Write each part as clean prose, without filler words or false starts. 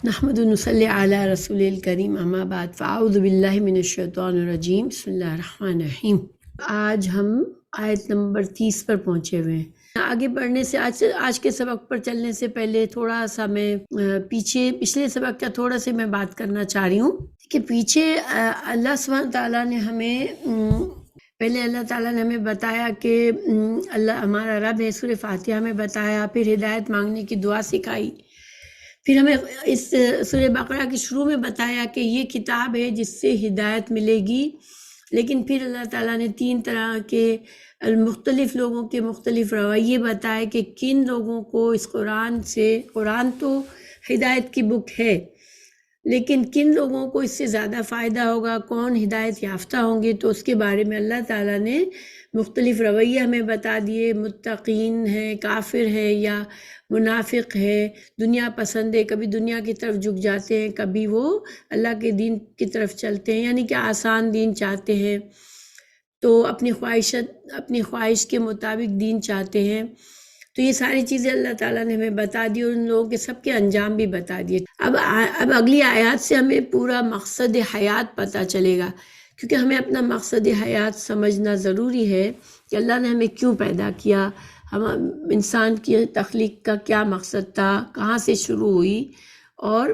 نحمد و نصلی علی رسول الکریم اما بعد فاعوذ باللہ من الشیطان الرجیم بسم اللہ الرحمن الرحیم۔ آج ہم آیت نمبر 30 پر پہنچے ہوئے ہیں۔ آگے بڑھنے سے آج کے سبق پر چلنے سے پہلے تھوڑا سا میں پچھلے سبق کا تھوڑا سا میں بات کرنا چاہ رہی ہوں کہ پیچھے اللہ سبحانہ تعالیٰ نے ہمیں پہلے اللہ تعالیٰ نے ہمیں بتایا کہ اللہ ہمارا رب ہے، سورہ فاتحہ میں بتایا، پھر ہدایت مانگنے کی دعا سکھائی، پھر ہمیں اس سورہ بقرہ کے شروع میں بتایا کہ یہ کتاب ہے جس سے ہدایت ملے گی، لیکن پھر اللہ تعالیٰ نے 3 طرح کے مختلف لوگوں کے مختلف رویے بتائے کہ کن لوگوں کو اس قرآن تو ہدایت کی بک ہے، لیکن کن لوگوں کو اس سے زیادہ فائدہ ہوگا، کون ہدایت یافتہ ہوں گے، تو اس کے بارے میں اللہ تعالیٰ نے مختلف رویے ہمیں بتا دیے۔ متقین ہے، کافر ہے یا منافق ہے، دنیا پسند ہے، کبھی دنیا کی طرف جھک جاتے ہیں، کبھی وہ اللہ کے دین کی طرف چلتے ہیں، یعنی کہ آسان دین چاہتے ہیں، تو اپنی خواہش کے مطابق دین چاہتے ہیں۔ تو یہ ساری چیزیں اللہ تعالیٰ نے ہمیں بتا دی اور ان لوگوں کے سب کے انجام بھی بتا دیے۔ اب اگلی آیات سے ہمیں پورا مقصد حیات پتہ چلے گا، کیونکہ ہمیں اپنا مقصد حیات سمجھنا ضروری ہے کہ اللہ نے ہمیں کیوں پیدا کیا، ہم انسان کی تخلیق کا کیا مقصد تھا، کہاں سے شروع ہوئی اور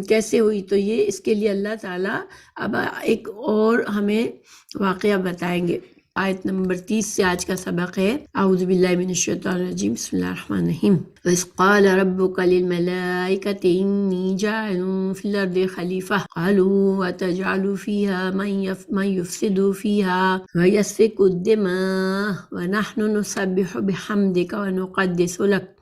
کیسے ہوئی۔ تو یہ اس کے لیے اللہ تعالیٰ اب ایک اور ہمیں واقعہ بتائیں گے۔ آیت نمبر 30 سے آج کا سبق ہے۔ اعوذ باللہ من الشیطان الرجیم بسم اللہ الرحمن الرحیم۔ وَإِذْ قَالَ رَبُّكَ لِلْمَلَائِكَةِ إِنِّي جَاعِلٌ فِي الْأَرْضِ خَلِيفَةً قَالُوا أَتَجْعَلُ فِيهَا مَن يُفْسِدُ فِيهَا وَيَسْفِكُ الدِّمَاءَ وَنَحْنُ نُسَبِّحُ بِحَمْدِكَ وَنُقَدِّسُ لَكَ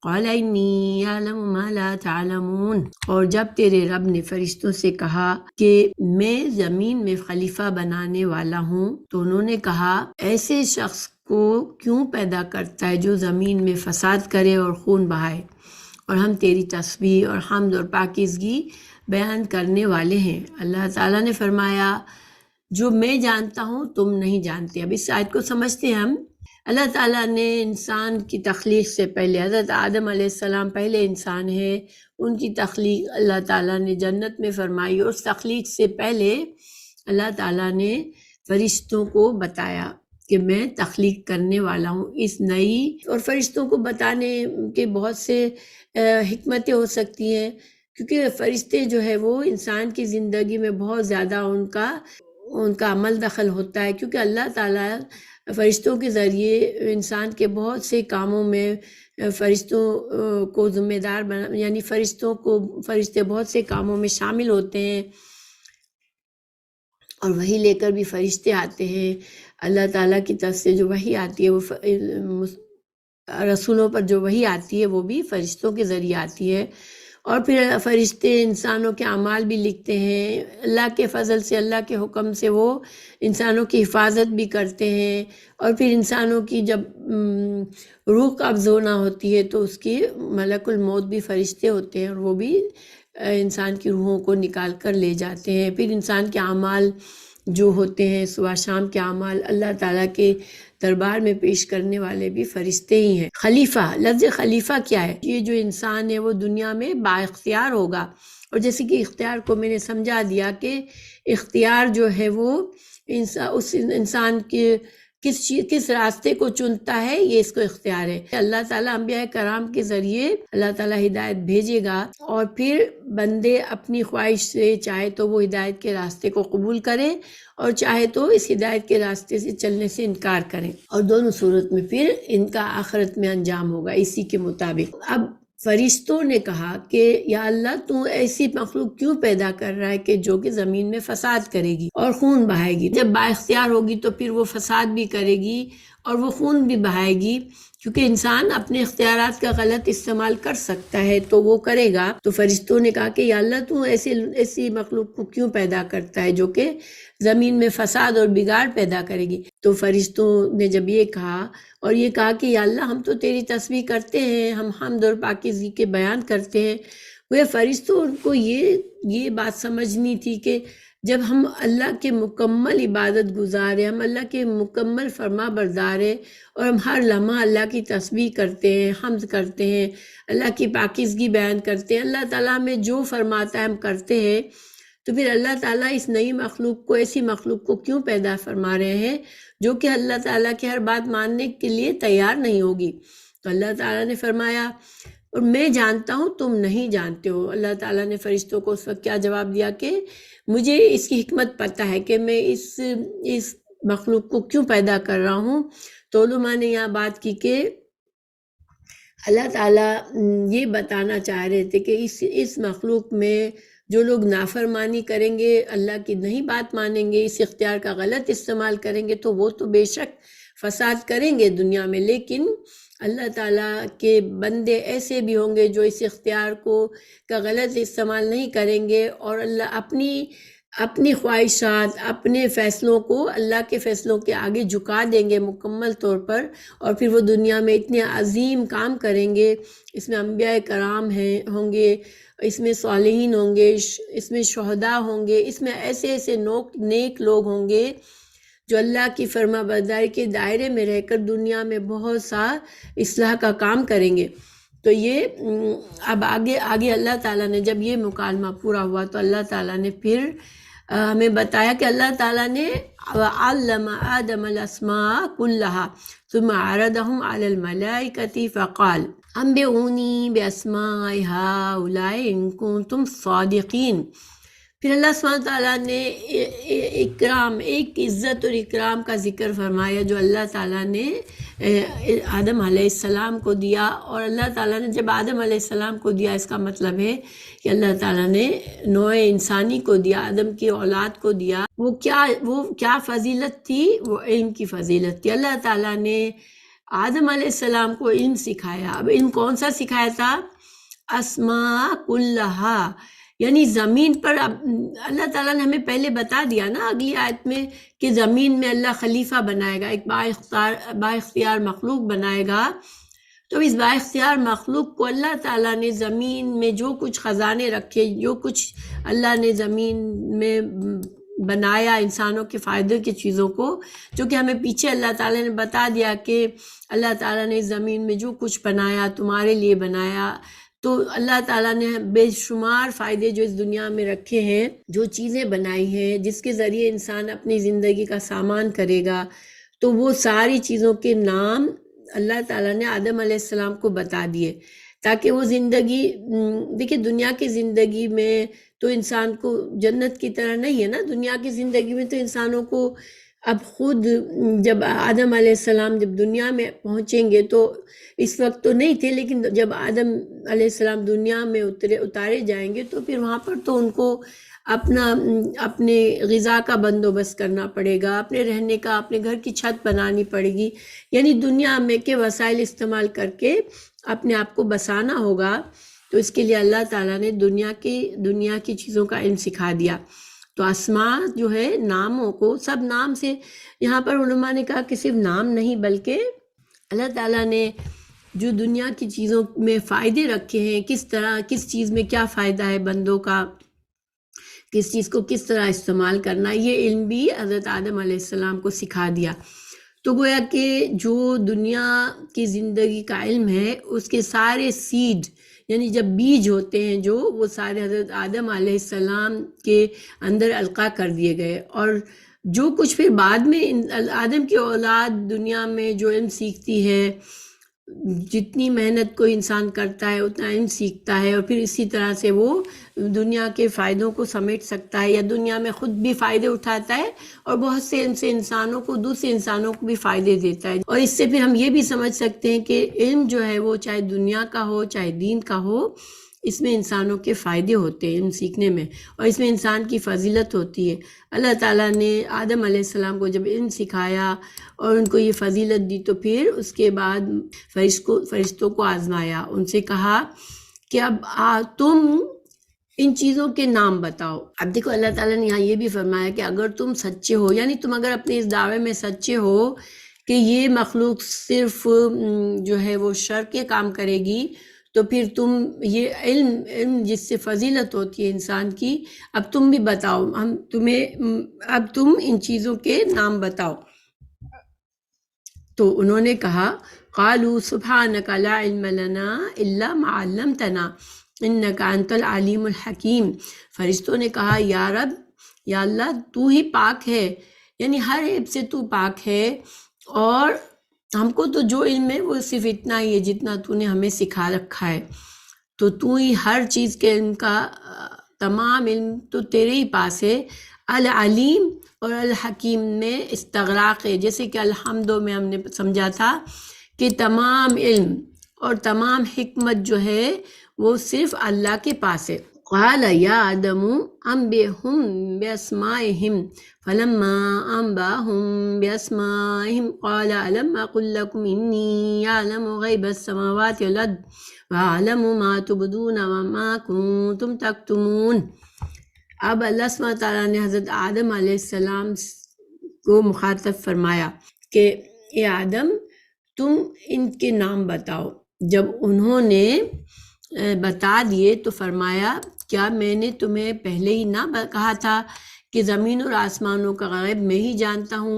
قال انی اعلم ما لا تعلمون۔ اور جب تیرے رب نے فرشتوں سے کہا کہ میں زمین میں خلیفہ بنانے والا ہوں، تو انہوں نے کہا ایسے شخص کو کیوں پیدا کرتا ہے جو زمین میں فساد کرے اور خون بہائے، اور ہم تیری تسبیح اور حمد اور پاکیزگی بیان کرنے والے ہیں۔ اللہ تعالیٰ نے فرمایا جو میں جانتا ہوں تم نہیں جانتے۔ اب اس آیت کو سمجھتے ہیں ہم۔ اللہ تعالیٰ نے انسان کی تخلیق سے پہلے، حضرت آدم علیہ السلام پہلے انسان ہے، ان کی تخلیق اللہ تعالیٰ نے جنت میں فرمائی، اور اس تخلیق سے پہلے اللہ تعالیٰ نے فرشتوں کو بتایا کہ میں تخلیق کرنے والا ہوں اس نئی، اور فرشتوں کو بتانے کے بہت سے حکمتیں ہو سکتی ہیں، کیونکہ فرشتے جو ہے وہ انسان کی زندگی میں بہت زیادہ ان کا عمل دخل ہوتا ہے، کیونکہ اللہ تعالیٰ فرشتوں کے ذریعے انسان کے بہت سے کاموں میں فرشتوں کو ذمہ دار یعنی فرشتے بہت سے کاموں میں شامل ہوتے ہیں، اور وحی لے کر بھی فرشتے آتے ہیں۔ اللہ تعالیٰ کی طرف سے جو وحی آتی ہے، وہ رسولوں پر جو وحی آتی ہے وہ بھی فرشتوں کے ذریعے آتی ہے، اور پھر فرشتے انسانوں کے اعمال بھی لکھتے ہیں۔ اللہ کے فضل سے، اللہ کے حکم سے وہ انسانوں کی حفاظت بھی کرتے ہیں، اور پھر انسانوں کی جب روح قبض ہونا ہوتی ہے تو اس کی ملک الموت بھی فرشتے ہوتے ہیں، اور وہ بھی انسان کی روحوں کو نکال کر لے جاتے ہیں۔ پھر انسان کے اعمال جو ہوتے ہیں، صبح شام کے اعمال اللہ تعالیٰ کے دربار میں پیش کرنے والے بھی فرشتے ہی ہیں۔ خلیفہ، لفظ خلیفہ کیا ہے؟ یہ جو انسان ہے وہ دنیا میں با اختیار ہوگا، اور جیسے کہ اختیار کو میں نے سمجھا دیا کہ اختیار جو ہے وہ اس انسان کے کس راستے کو چنتا ہے، یہ اس کو اختیار ہے۔ اللہ تعالیٰ انبیاء کرام کے ذریعے اللہ تعالیٰ ہدایت بھیجے گا، اور پھر بندے اپنی خواہش سے چاہے تو وہ ہدایت کے راستے کو قبول کریں، اور چاہے تو اس ہدایت کے راستے سے چلنے سے انکار کریں، اور دونوں صورت میں پھر ان کا آخرت میں انجام ہوگا اسی کے مطابق۔ اب فرشتوں نے کہا کہ یا اللہ تو ایسی مخلوق کیوں پیدا کر رہا ہے کہ جو کہ زمین میں فساد کرے گی اور خون بہائے گی؟ جب با اختیار ہوگی تو پھر وہ فساد بھی کرے گی اور وہ خون بھی بہائے گی، کیونکہ انسان اپنے اختیارات کا غلط استعمال کر سکتا ہے تو وہ کرے گا۔ تو فرشتوں نے کہا کہ یا اللہ تو ایسی مخلوق کو کیوں پیدا کرتا ہے جو کہ زمین میں فساد اور بگاڑ پیدا کرے گی؟ تو فرشتوں نے جب یہ کہا، اور یہ کہا کہ یا اللہ ہم تو تیری تسبیح کرتے ہیں، ہم حمد اور پاکیزگی کے بیان کرتے ہیں، وہ فرشتوں کو یہ بات سمجھنی تھی کہ جب ہم اللہ کے مکمل عبادت گزار ہیں، ہم اللہ کے مکمل فرما بردار ہیں، اور ہم ہر لمحہ اللہ کی تسبیح کرتے ہیں، حمد کرتے ہیں، اللہ کی پاکیزگی بیان کرتے ہیں، اللہ تعالیٰ ہمیں جو فرماتا ہے ہم کرتے ہیں، تو پھر اللہ تعالیٰ اس نئی مخلوق کو، ایسی مخلوق کو کیوں پیدا فرما رہے ہیں جو کہ اللہ تعالیٰ کی ہر بات ماننے کے لیے تیار نہیں ہوگی؟ تو اللہ تعالیٰ نے فرمایا اور میں جانتا ہوں تم نہیں جانتے ہو۔ اللہ تعالیٰ نے فرشتوں کو اس وقت کیا جواب دیا کہ مجھے اس کی حکمت پتہ ہے کہ میں اس مخلوق کو کیوں پیدا کر رہا ہوں۔ تو علماء نے یہاں بات کی کہ اللہ تعالیٰ یہ بتانا چاہ رہے تھے کہ اس مخلوق میں جو لوگ نافرمانی کریں گے، اللہ کی نہیں بات مانیں گے، اس اختیار کا غلط استعمال کریں گے، تو وہ تو بے شک فساد کریں گے دنیا میں، لیکن اللہ تعالیٰ کے بندے ایسے بھی ہوں گے جو اس اختیار کا غلط استعمال نہیں کریں گے، اور اللہ اپنی خواہشات، اپنے فیصلوں کو اللہ کے فیصلوں کے آگے جھکا دیں گے مکمل طور پر، اور پھر وہ دنیا میں اتنے عظیم کام کریں گے۔ اس میں انبیاء کرام ہوں گے، اس میں صالحین ہوں گے، اس میں شہداء ہوں گے، اس میں ایسے نیک لوگ ہوں گے جو اللہ کی فرما برداری کے دائرے میں رہ کر دنیا میں بہت سا اصلاح کا کام کریں گے۔ تو یہ اب آگے اللہ تعالیٰ نے جب یہ مکالمہ پورا ہوا تو اللہ تعالیٰ نے پھر ہمیں بتایا کہ اللہ تعالیٰ نے علم آدم الاسماء کلہا ثم عرضهم على الملائکۃ فقال انبئونی باسماء ہؤلاء ان کنتم صادقین۔ پھر اللہ سبحانہ تعالیٰ نے ایک عزت اور اکرام کا ذکر فرمایا جو اللہ تعالیٰ نے آدم علیہ السلام کو دیا، اور اللہ تعالیٰ نے جب آدم علیہ السلام کو دیا، اس کا مطلب ہے کہ اللہ تعالیٰ نے نوع انسانی کو دیا، آدم کی اولاد کو دیا۔ وہ کیا فضیلت تھی؟ وہ علم کی فضیلت تھی۔ اللہ تعالیٰ نے آدم علیہ السلام کو علم سکھایا۔ اب علم کون سا سکھایا تھا؟ اسماء کلہا، یعنی زمین پر اللہ تعالیٰ نے ہمیں پہلے بتا دیا نا اگلی آیت میں کہ زمین میں اللہ خلیفہ بنائے گا، ایک با اختیار مخلوق بنائے گا۔ تو اس با اختیار مخلوق کو اللہ تعالیٰ نے زمین میں جو کچھ خزانے رکھے، جو کچھ اللہ نے زمین میں بنایا انسانوں کے فائدے کی چیزوں کو، جو کہ ہمیں پیچھے اللہ تعالیٰ نے بتا دیا کہ اللہ تعالیٰ نے زمین میں جو کچھ بنایا تمہارے لیے بنایا۔ تو اللہ تعالیٰ نے بے شمار فائدے جو اس دنیا میں رکھے ہیں، جو چیزیں بنائی ہیں جس کے ذریعے انسان اپنی زندگی کا سامان کرے گا، تو وہ ساری چیزوں کے نام اللہ تعالیٰ نے آدم علیہ السلام کو بتا دیے، تاکہ وہ زندگی دیکھیں دنیا کی زندگی میں تو انسان کو جنت کی طرح نہیں ہے نا۔ دنیا کی زندگی میں تو انسانوں کو اب خود جب آدم علیہ السلام جب دنیا میں پہنچیں گے تو اس وقت تو نہیں تھے، لیکن جب آدم علیہ السلام دنیا میں اتارے جائیں گے تو پھر وہاں پر تو ان کو اپنے غذا کا بندوبست کرنا پڑے گا، اپنے رہنے کا، اپنے گھر کی چھت بنانی پڑے گی، یعنی دنیا میں کے وسائل استعمال کر کے اپنے آپ کو بسانا ہوگا۔ تو اس کے لیے اللہ تعالیٰ نے دنیا کی چیزوں کا علم سکھا دیا۔ تو اسماء جو ہے ناموں کو، سب نام سے یہاں پر علماء نے کہا کہ صرف نام نہیں بلکہ اللہ تعالیٰ نے جو دنیا کی چیزوں میں فائدے رکھے ہیں، کس چیز میں کیا فائدہ ہے بندوں کا، کس چیز کو کس طرح استعمال کرنا، یہ علم بھی حضرت آدم علیہ السلام کو سکھا دیا۔ تو گویا کہ جو دنیا کی زندگی کا علم ہے اس کے سارے سیڈ، یعنی جب بیج ہوتے ہیں جو، وہ سارے حضرت آدم علیہ السلام کے اندر القاء کر دیے گئے، اور جو کچھ پھر بعد میں آدم کی اولاد دنیا میں جو علم سیکھتی ہے، جتنی محنت کوئی انسان کرتا ہے اتنا علم سیکھتا ہے، اور پھر اسی طرح سے وہ دنیا کے فائدوں کو سمیٹ سکتا ہے، یا دنیا میں خود بھی فائدے اٹھاتا ہے اور بہت سے ان سے انسانوں کو، دوسرے انسانوں کو بھی فائدے دیتا ہے۔ اور اس سے پھر ہم یہ بھی سمجھ سکتے ہیں کہ علم جو ہے وہ چاہے دنیا کا ہو چاہے دین کا ہو، اس میں انسانوں کے فائدے ہوتے ہیں علم سیکھنے میں، اور اس میں انسان کی فضیلت ہوتی ہے۔ اللہ تعالیٰ نے آدم علیہ السلام کو جب علم سکھایا اور ان کو یہ فضیلت دی، تو پھر اس کے بعد فرشتوں کو آزمایا، ان سے کہا کہ اب تم ان چیزوں کے نام بتاؤ۔ اب دیکھو اللہ تعالیٰ نے یہاں یہ بھی فرمایا کہ اگر تم سچے ہو، یعنی تم اگر اپنے اس دعوے میں سچے ہو کہ یہ مخلوق صرف جو ہے وہ شر کے کام کرے گی، تو پھر تم یہ علم جس سے فضیلت ہوتی ہے انسان کی، اب تم بھی بتاؤ، اب تم ان چیزوں کے نام بتاؤ۔ تو انہوں نے کہا قالوا سبحانک لا علم لنا الا ما علمتنا انک انت العلیم الحکیم۔ فرشتوں نے کہا یا رب، یا اللہ تو ہی پاک ہے، یعنی ہر عیب سے تو پاک ہے، اور ہم کو تو جو علم ہے وہ صرف اتنا ہی ہے جتنا تو نے ہمیں سکھا رکھا ہے، تو ہی ہر چیز کے علم کا تمام علم تو تیرے ہی پاس ہے۔ العلیم اور الحکیم میں استغراق ہے، جیسے کہ الحمد میں ہم نے سمجھا تھا کہ تمام علم اور تمام حکمت جو ہے وہ صرف اللہ کے پاس ہے۔ قال یا آدم انبئہم باسمائہم فلما انبأهم باسمائہم قال الم اقل لکم انی اعلم غیب السماوات والارض واعلم ما تبدون وما کنتم تکتمون۔ اب اللہ سبحانہ تعالیٰ نے حضرت آدم علیہ السلام کو مخاطب فرمایا کہ اے آدم تم ان کے نام بتاؤ۔ جب انہوں نے بتا دیے تو فرمایا کیا میں نے تمہیں پہلے ہی نہ کہا تھا کہ زمین اور آسمانوں کا غیب میں ہی جانتا ہوں،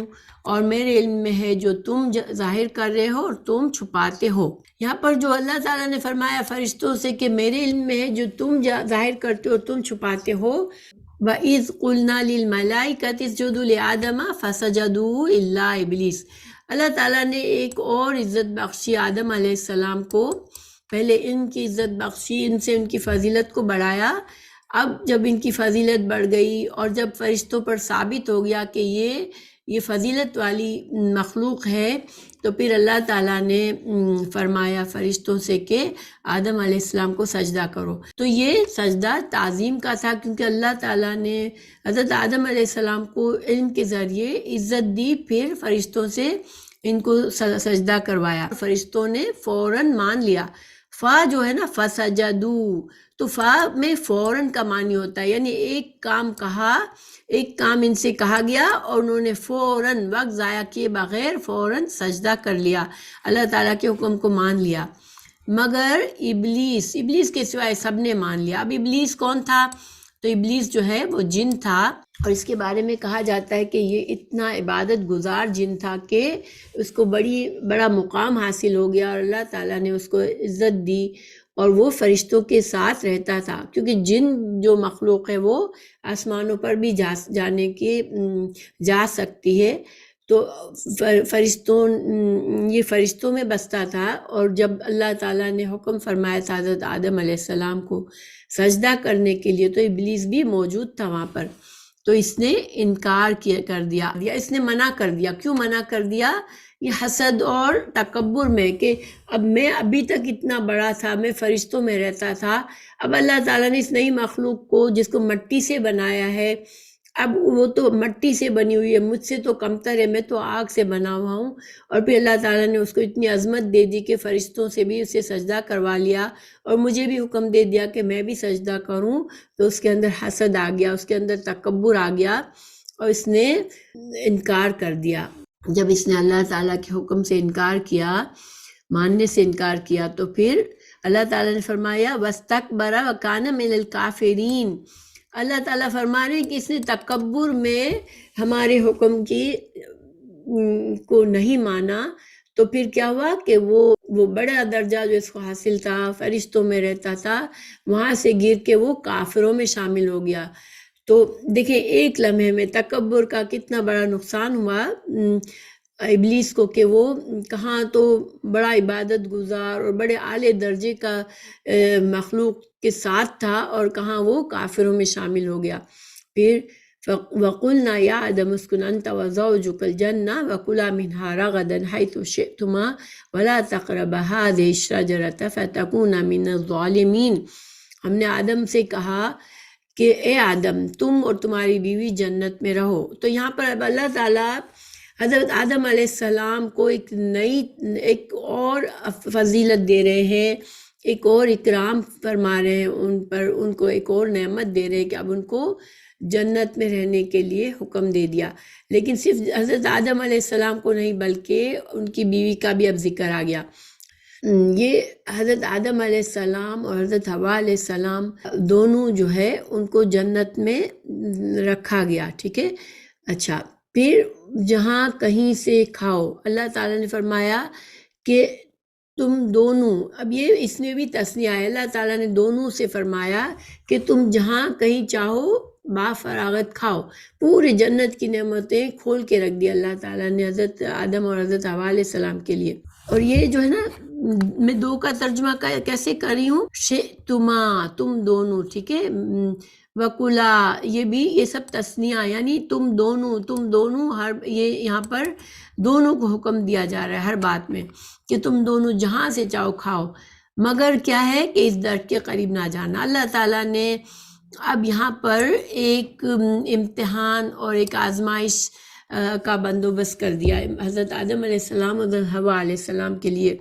اور میرے علم میں ہے جو تم ظاہر کر رہے ہو اور تم چھپاتے ہو۔ یہاں پر جو اللہ تعالیٰ نے فرمایا فرشتوں سے کہ میرے علم میں ہے جو تم ظاہر کرتے ہو تم چھپاتے ہو، وَإِذْ قُلْنَا لِلْمَلَائِكَةِ اسْجُدُوا لِآدَمَ فَسَجَدُوا إِلَّا إِبْلِيسَ۔ اللہ تعالیٰ نے ایک اور عزت بخشی آدم علیہ السلام کو، پہلے ان کی عزت بخشی، ان سے ان کی فضیلت کو بڑھایا، اب جب ان کی فضیلت بڑھ گئی اور جب فرشتوں پر ثابت ہو گیا کہ یہ فضیلت والی مخلوق ہے، تو پھر اللہ تعالیٰ نے فرمایا فرشتوں سے کہ آدم علیہ السلام کو سجدہ کرو۔ تو یہ سجدہ تعظیم کا تھا، کیونکہ اللہ تعالیٰ نے حضرت آدم علیہ السلام کو علم کے ذریعے عزت دی، پھر فرشتوں سے ان کو سجدہ کروایا۔ فرشتوں نے فوراً مان لیا۔ فا جو ہے نا فسجدو، تو فا میں فوراً کا معنی ہوتا ہے، یعنی ایک کام کہا، ایک کام ان سے کہا گیا اور انہوں نے فوراً وقت ضائع کیے بغیر فوراً سجدہ کر لیا، اللہ تعالیٰ کے حکم کو مان لیا۔ مگر ابلیس کے سوائے سب نے مان لیا۔ اب ابلیس کون تھا؟ تو ابلیس جو ہے وہ جن تھا، اور اس کے بارے میں کہا جاتا ہے کہ یہ اتنا عبادت گزار جن تھا کہ اس کو بڑا مقام حاصل ہو گیا، اور اللہ تعالیٰ نے اس کو عزت دی اور وہ فرشتوں کے ساتھ رہتا تھا، کیونکہ جن جو مخلوق ہے وہ آسمانوں پر بھی جا سکتی ہے، تو یہ فرشتوں میں بستا تھا۔ اور جب اللہ تعالیٰ نے حکم فرمایا تھا حضرت آدم علیہ السلام کو سجدہ کرنے کے لیے، تو ابلیس بھی موجود تھا وہاں پر، تو اس نے انکار کر دیا، اس نے منع کر دیا۔ کیوں منع کر دیا؟ یہ حسد اور تکبر میں، کہ اب میں ابھی تک اتنا بڑا تھا، میں فرشتوں میں رہتا تھا، اب اللہ تعالیٰ نے اس نئی مخلوق کو جس کو مٹی سے بنایا ہے، اب وہ تو مٹی سے بنی ہوئی ہے، مجھ سے تو کمتر ہے، میں تو آگ سے بنا ہوا ہوں، اور پھر اللہ تعالیٰ نے اس کو اتنی عظمت دے دی کہ فرشتوں سے بھی اسے سجدہ کروا لیا، اور مجھے بھی حکم دے دیا کہ میں بھی سجدہ کروں، تو اس کے اندر حسد آ گیا، اس کے اندر تکبر آ گیا، اور اس نے انکار کر دیا۔ جب اس نے اللہ تعالیٰ کے حکم سے انکار کیا، ماننے سے انکار کیا، تو پھر اللہ تعالیٰ نے فرمایا وَاسْتَكْبَرَ وَكَانَ مِنَ الْكَافِرِينَ۔ اللہ تعالیٰ فرما رہے ہیں کہ اس نے تکبر میں ہمارے حکم کو نہیں مانا، تو پھر کیا ہوا کہ وہ بڑا درجہ جو اس کو حاصل تھا، فرشتوں میں رہتا تھا، وہاں سے گر کے وہ کافروں میں شامل ہو گیا۔ تو دیکھیں ایک لمحے میں تکبر کا کتنا بڑا نقصان ہوا ابلیس کو، کہ وہ کہاں تو بڑا عبادت گزار اور بڑے اعلیٰ درجے کا مخلوق کے ساتھ تھا، اور کہاں وہ کافروں میں شامل ہو گیا۔ پھر وَقُلْنَا يَا آدَمُ اسْكُنْ أَنْتَ وَزَوْجُكَ الْجَنَّةَ وَكُلَا مِنْهَا رَغَدًا حَيْثُ شِئْتُمَا وَلَا تَقْرَبَا هَٰذِهِ الشَّجَرَةَ فَتَكُونَا مِنَ الظَّالِمِينَ۔ ہم نے آدم سے کہا کہ اے آدم تم اور تمہاری بیوی جنت میں رہو۔ تو یہاں پر اب اللہ تعالیٰ حضرت آدم علیہ السلام کو ایک اور فضیلت دے رہے ہیں، ایک اور اکرام فرما رہے ہیں ان پر، ان کو ایک اور نعمت دے رہے ہیں کہ اب ان کو جنت میں رہنے کے لیے حکم دے دیا۔ لیکن صرف حضرت آدم علیہ السلام کو نہیں بلکہ ان کی بیوی کا بھی اب ذکر آ گیا۔ یہ حضرت آدم علیہ السلام اور حضرت حوا علیہ السلام دونوں جو ہے ان کو جنت میں رکھا گیا، ٹھیک ہے۔ اچھا، پھر جہاں کہیں سے کھاؤ، اللہ تعالیٰ نے فرمایا کہ تم دونوں، اب یہ اس میں بھی تثنیہ ہے، اللہ تعالیٰ نے دونوں سے فرمایا کہ تم جہاں کہیں چاہو با فراغت کھاؤ۔ پوری جنت کی نعمتیں کھول کے رکھ دی اللہ تعالیٰ نے حضرت آدم اور حضرت حوا علیہ السلام کے لیے۔ اور یہ جو ہے نا، میں دو کا ترجمہ کیسے کر رہی ہوں، شئتما، تم دونوں، ٹھیک ہے، وکلا، یہ بھی، یہ سب تثنیہ، یعنی تم دونوں، ہر یہ یہاں پر دونوں کو حکم دیا جا رہا ہے ہر بات میں کہ تم دونوں جہاں سے چاہو کھاؤ، مگر کیا ہے کہ اس درخت کے قریب نہ جانا۔ اللہ تعالیٰ نے اب یہاں پر ایک امتحان اور ایک آزمائش کا بندوبست کر دیا ہے حضرت آدم علیہ السلام اور حضرت حوا علیہ السلام کے لیے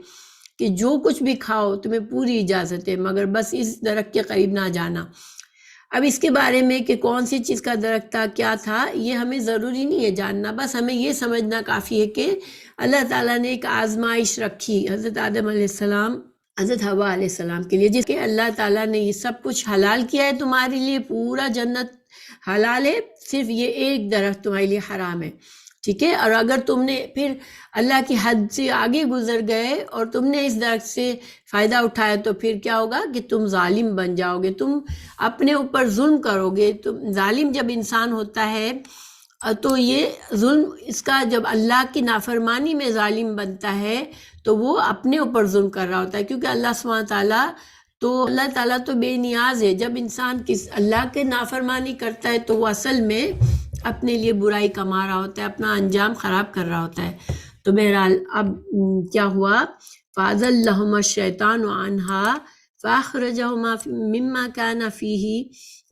کہ جو کچھ بھی کھاؤ تمہیں پوری اجازت ہے، مگر بس اس درخت کے قریب نہ جانا۔ اب اس کے بارے میں کہ کون سی چیز کا درخت تھا، کیا تھا، یہ ہمیں ضروری نہیں ہے جاننا، بس ہمیں یہ سمجھنا کافی ہے کہ اللہ تعالیٰ نے ایک آزمائش رکھی حضرت آدم علیہ السلام، حضرت حوا علیہ السلام کے لیے، جس کے اللہ تعالیٰ نے یہ سب کچھ حلال کیا ہے تمہارے لیے، پورا جنت حلال ہے، صرف یہ ایک درخت تمہارے لیے حرام ہے، ٹھیک ہے۔ اور اگر تم نے پھر اللہ کی حد سے آگے گزر گئے اور تم نے اس درخت سے فائدہ اٹھایا تو پھر کیا ہوگا کہ تم ظالم بن جاؤ گے، تم اپنے اوپر ظلم کرو گے۔ تم ظالم جب انسان ہوتا ہے تو یہ ظلم، اس کا جب اللہ کی نافرمانی میں ظالم بنتا ہے تو وہ اپنے اوپر ظلم کر رہا ہوتا ہے، کیونکہ اللہ تعالیٰ تو بے نیاز ہے۔ جب انسان اللہ کے نافرمانی کرتا ہے تو وہ اصل میں اپنے لیے برائی کما رہا ہوتا ہے، اپنا انجام خراب کر رہا ہوتا ہے۔ تو بہرحال اب کیا ہوا، فَأَزَلَّهُمَا الشَّيْطَانُ عَنْهَا فَأَخْرَجَهُمَا مِمَّا كَانَ فِيهِ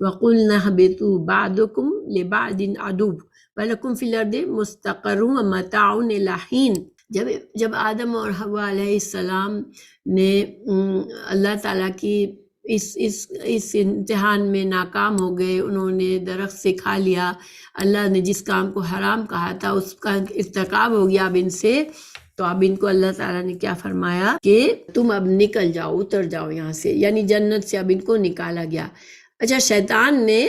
وَقُلْنَا اهْبِطُوا بَعْضُكُمْ لِبَعْضٍ عَدُوٌّ وَلَكُمْ فِي الْأَرْضِ مُسْتَقَرٌّ وَمَتَاعٌ إِلَىٰ حِينٍ۔ جب آدم اور حوا علیہ السلام نے اللہ تعالیٰ کی اس امتحان میں ناکام ہو گئے، انہوں نے درخت سے کھا لیا، اللہ نے جس کام کو حرام کہا تھا اس کا ارتکاب ہو گیا اب ان سے، تو اب ان کو اللہ تعالیٰ نے کیا فرمایا کہ تم اب نکل جاؤ، اتر جاؤ یہاں سے، یعنی جنت سے اب ان کو نکالا گیا۔ اچھا، شیطان نے،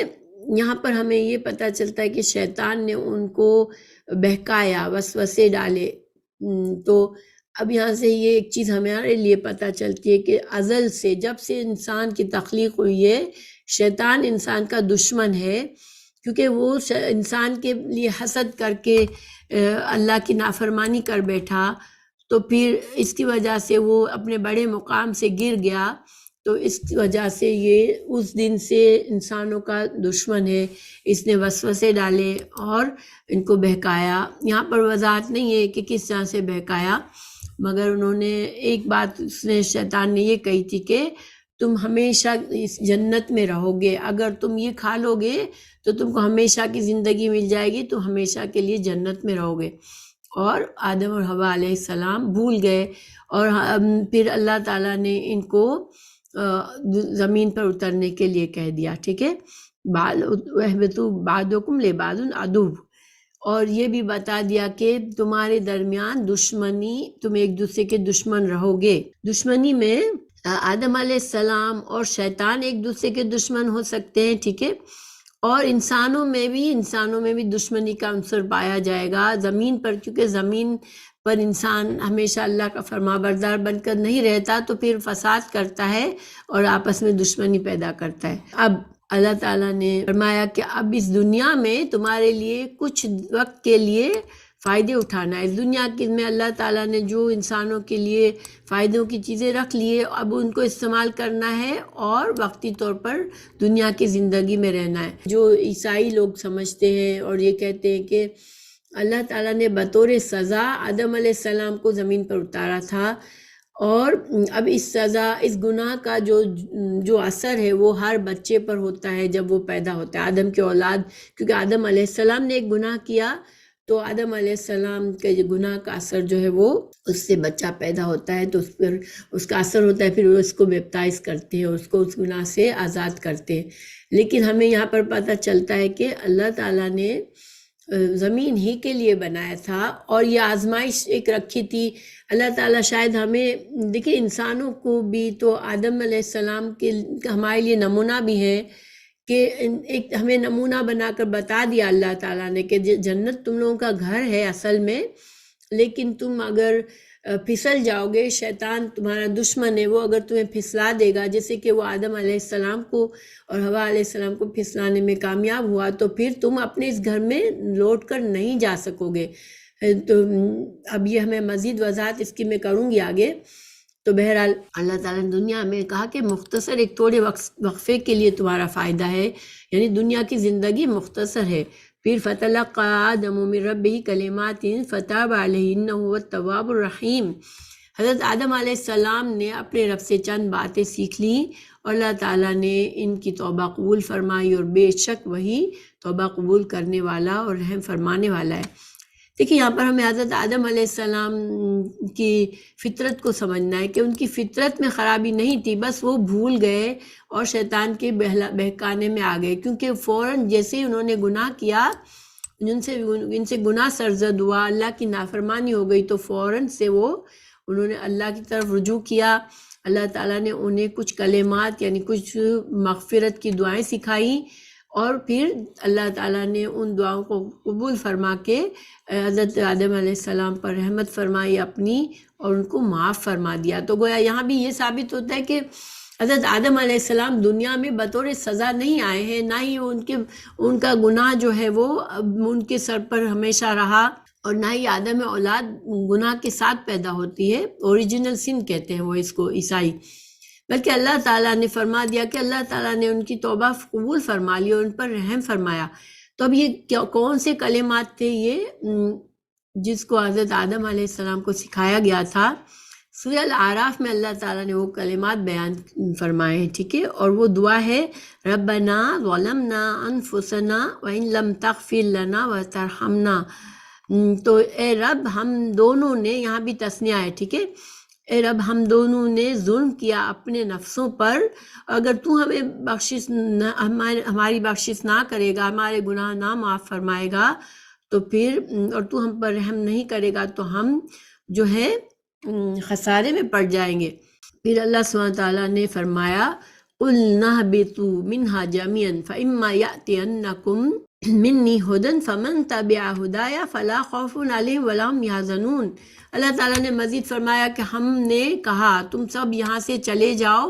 یہاں پر ہمیں یہ پتہ چلتا ہے کہ شیطان نے ان کو بہکایا، وسوسے ڈالے۔ تو اب یہاں سے یہ ایک چیز ہمارے لیے پتہ چلتی ہے کہ ازل سے، جب سے انسان کی تخلیق ہوئی ہے، شیطان انسان کا دشمن ہے، کیونکہ وہ انسان کے لیے حسد کر کے اللہ کی نافرمانی کر بیٹھا، تو پھر اس کی وجہ سے وہ اپنے بڑے مقام سے گر گیا، تو اس کی وجہ سے یہ اس دن سے انسانوں کا دشمن ہے۔ اس نے وسوسے ڈالے اور ان کو بہکایا۔ یہاں پر وضاحت نہیں ہے کہ کس طرح سے بہکایا، مگر انہوں نے ایک بات، اس نے شیطان نے یہ کہی تھی کہ تم ہمیشہ اس جنت میں رہو گے، اگر تم یہ کھا لو گے تو تم کو ہمیشہ کی زندگی مل جائے گی، تم ہمیشہ کے لیے جنت میں رہو گے۔ اور آدم اور حوا علیہ السلام بھول گئے، اور پھر اللہ تعالیٰ نے ان کو زمین پر اترنے کے لیے کہہ دیا، ٹھیک ہے، وَاهْبِطُوا بَعْضُكُمْ لِبَعْضٍ عَدُوٌّ، اور یہ بھی بتا دیا کہ تمہارے درمیان دشمنی، تم ایک دوسرے کے دشمن رہو گے۔ دشمنی میں آدم علیہ السلام اور شیطان ایک دوسرے کے دشمن ہو سکتے ہیں، ٹھیک ہے، اور انسانوں میں بھی دشمنی کا عنصر پایا جائے گا زمین پر، کیونکہ زمین پر انسان ہمیشہ اللہ کا فرمانبردار بن کر نہیں رہتا، تو پھر فساد کرتا ہے اور آپس میں دشمنی پیدا کرتا ہے۔ اب اللہ تعالیٰ نے فرمایا کہ اب اس دنیا میں تمہارے لیے کچھ وقت کے لیے فائدے اٹھانا ہے۔ اس دنیا میں اللہ تعالیٰ نے جو انسانوں کے لیے فائدوں کی چیزیں رکھ لیے، اب ان کو استعمال کرنا ہے اور وقتی طور پر دنیا کی زندگی میں رہنا ہے۔ جو عیسائی لوگ سمجھتے ہیں اور یہ کہتے ہیں کہ اللہ تعالیٰ نے بطور سزا آدم علیہ السلام کو زمین پر اتارا تھا، اور اب اس سزا، اس گناہ کا جو اثر ہے وہ ہر بچے پر ہوتا ہے جب وہ پیدا ہوتا ہے، آدم کی اولاد، کیونکہ آدم علیہ السلام نے ایک گناہ کیا تو آدم علیہ السلام کے گناہ کا اثر جو ہے وہ اس سے بچہ پیدا ہوتا ہے، تو اس پر اس کا اثر ہوتا ہے، پھر وہ اس کو بیپتائز کرتے ہیں، اس کو اس گناہ سے آزاد کرتے ہیں۔ لیکن ہمیں یہاں پر پتہ چلتا ہے کہ اللہ تعالیٰ نے زمین ہی کے لیے بنایا تھا، اور یہ آزمائش ایک رکھی تھی اللہ تعالیٰ شاید ہمیں، دیکھیں انسانوں کو بھی تو آدم علیہ السلام کے ہمارے لیے نمونہ بھی ہے کہ ایک ہمیں نمونہ بنا کر بتا دیا اللہ تعالیٰ نے کہ جنت تم لوگوں کا گھر ہے اصل میں، لیکن تم اگر پھسل جاؤ گے، شیطان تمہارا دشمن ہے، وہ اگر تمہیں پھسلا دے گا، جیسے کہ وہ آدم علیہ السلام کو اور حوا علیہ السلام کو پھسلانے میں کامیاب ہوا، تو پھر تم اپنے اس گھر میں لوٹ کر نہیں جا سکو گے۔ تو اب یہ ہمیں مزید وضاحت اس کی میں کروں گی آگے۔ تو بہرحال اللہ تعالیٰ نے دنیا میں کہا کہ مختصر ایک تھوڑے وقفے کے لیے تمہارا فائدہ ہے، یعنی دنیا کی زندگی مختصر ہے۔ پھر فَتَلَقَّىٰ آدَمُ مِن رَّبِّهِ كَلِمَاتٍ فَتَابَ عَلَيْهِ إِنَّهُ هُوَ التَّوَّابُ الرَّحِيمُ۔ حضرت آدم علیہ السلام نے اپنے رب سے چند باتیں سیکھ لیں اور اللہ تعالیٰ نے ان کی توبہ قبول فرمائی، اور بے شک وہی توبہ قبول کرنے والا اور رحم فرمانے والا ہے۔ دیکھیں یہاں پر ہمیں حضرت آدم علیہ السلام کی فطرت کو سمجھنا ہے کہ ان کی فطرت میں خرابی نہیں تھی، بس وہ بھول گئے اور شیطان کے بہکانے میں آ گئے، کیونکہ فوراً جیسے ہی انہوں نے گناہ کیا، ان سے گناہ سرزد ہوا، اللہ کی نافرمانی ہو گئی، تو فوراً سے انہوں نے اللہ کی طرف رجوع کیا۔ اللہ تعالیٰ نے انہیں کچھ کلمات یعنی کچھ مغفرت کی دعائیں سکھائیں، اور پھر اللہ تعالیٰ نے ان دعاؤں کو قبول فرما کے حضرت آدم علیہ السلام پر رحمت فرمائی اپنی، اور ان کو معاف فرما دیا۔ تو گویا یہاں بھی یہ ثابت ہوتا ہے کہ حضرت آدم علیہ السلام دنیا میں بطور سزا نہیں آئے ہیں، نہ ہی ان کا گناہ جو ہے وہ ان کے سر پر ہمیشہ رہا، اور نہ ہی آدم اولاد گناہ کے ساتھ پیدا ہوتی ہے، اوریجنل سن کہتے ہیں وہ اس کو عیسائی، بلکہ اللہ تعالیٰ نے فرما دیا کہ اللہ تعالیٰ نے ان کی توبہ قبول فرما لی اور ان پر رحم فرمایا۔ تو اب یہ کون سے کلمات تھے یہ جس کو حضرت آدم علیہ السلام کو سکھایا گیا تھا؟ سورہ الاعراف میں اللہ تعالیٰ نے وہ کلمات بیان فرمائے ہیں، ٹھیک ہے، اور وہ دعا ہے ربنا ظلمنا انفسنا وان لم تغفر لنا وترحمنا۔ تو اے رب ہم دونوں نے، یہاں بھی تثنیہ ہے، ٹھیک ہے، اے رب ہم دونوں نے ظلم کیا اپنے نفسوں پر، اگر تو ہمیں ہماری بخشش نہ کرے گا، ہمارے گناہ نہ معاف فرمائے گا، تو پھر اور تو ہم پر رحم نہیں کرے گا، تو ہم جو ہے خسارے میں پڑ جائیں گے۔ پھر اللہ سبحانہ تعالیٰ نے فرمایا قُلْنَا اهْبِطُوا مِنْهَا جَمِيعًا فَإِمَّا يَأْتِيَنَّكُمْ مِنِّي هُدًى فَمَنْ تَبِعَ هُدَايَ فَلَا خَوْفٌ عَلَيْهِمْ وَلَا هُمْ يَحْزَنُونَ۔ اللہ تعالیٰ نے مزید فرمایا کہ ہم نے کہا تم سب یہاں سے چلے جاؤ،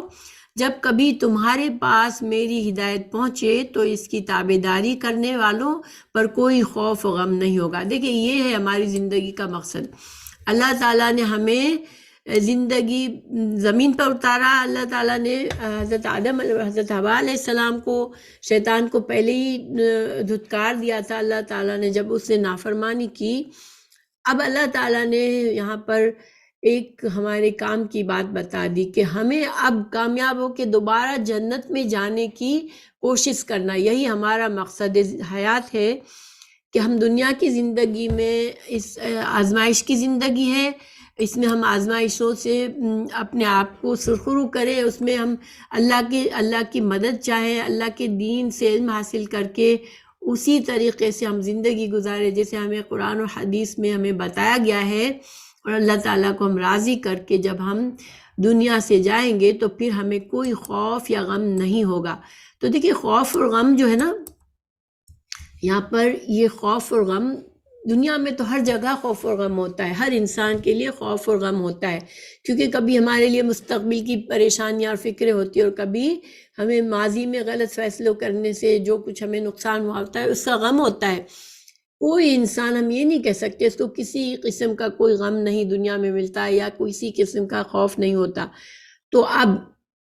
جب کبھی تمہارے پاس میری ہدایت پہنچے تو اس کی تابعداری کرنے والوں پر کوئی خوف و غم نہیں ہوگا۔ دیکھیں یہ ہے ہماری زندگی کا مقصد۔ اللہ تعالیٰ نے ہمیں زندگی زمین پر اتارا، اللہ تعالیٰ نے حضرت آدم حضرت حوا علیہ السلام کو، شیطان کو پہلے ہی دھتکار دیا تھا اللہ تعالیٰ نے جب اس نے نافرمانی کی۔ اب اللہ تعالیٰ نے یہاں پر ایک ہمارے کام کی بات بتا دی کہ ہمیں اب کامیاب ہو کے دوبارہ جنت میں جانے کی کوشش کرنا، یہی ہمارا مقصد حیات ہے کہ ہم دنیا کی زندگی میں اس آزمائش کی زندگی ہے، اس میں ہم آزمائشوں سے اپنے آپ کو سرخرو کریں، اس میں ہم اللہ کی مدد چاہیں، اللہ کے دین سے علم حاصل کر کے اسی طریقے سے ہم زندگی گزارے جیسے ہمیں قرآن و حدیث میں ہمیں بتایا گیا ہے، اور اللہ تعالیٰ کو ہم راضی کر کے جب ہم دنیا سے جائیں گے تو پھر ہمیں کوئی خوف یا غم نہیں ہوگا۔ تو دیکھیے خوف اور غم جو ہے نا، یہاں پر یہ خوف اور غم، دنیا میں تو ہر جگہ خوف اور غم ہوتا ہے، ہر انسان کے لیے خوف اور غم ہوتا ہے، کیونکہ کبھی ہمارے لیے مستقبل کی پریشانیاں اور فکریں ہوتی ہیں، اور کبھی ہمیں ماضی میں غلط فیصلوں کرنے سے جو کچھ ہمیں نقصان ہوا ہوتا ہے اس کا غم ہوتا ہے۔ کوئی انسان ہم یہ نہیں کہہ سکتے اس کو کسی قسم کا کوئی غم نہیں دنیا میں ملتا ہے یا کسی قسم کا خوف نہیں ہوتا۔ تو اب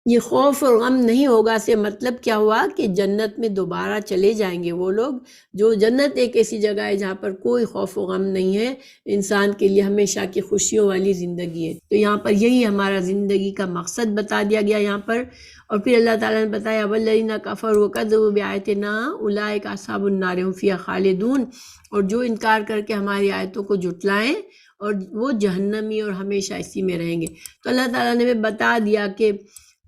یہ خوف اور غم نہیں ہوگا سے مطلب کیا ہوا کہ جنت میں دوبارہ چلے جائیں گے وہ لوگ، جو جنت ایک ایسی جگہ ہے جہاں پر کوئی خوف و غم نہیں ہے، انسان کے لیے ہمیشہ کی خوشیوں والی زندگی ہے۔ تو یہاں پر یہی ہمارا زندگی کا مقصد بتا دیا گیا یہاں پر، اور پھر اللہ تعالیٰ نے بتایا وَالَّذِينَ كَفَرُوا وَكَذَّبُوا بِآيَاتِنَا أُولَٰئِكَ أَصْحَابُ النَّارِ هُمْ فِيهَا خَالِدُونَ، اور جو انکار کر کے ہماری آیتوں کو جھٹلائیں اور وہ جہنمی اور ہمیشہ اسی میں رہیں گے۔ تو اللہ تعالیٰ نے بتا دیا کہ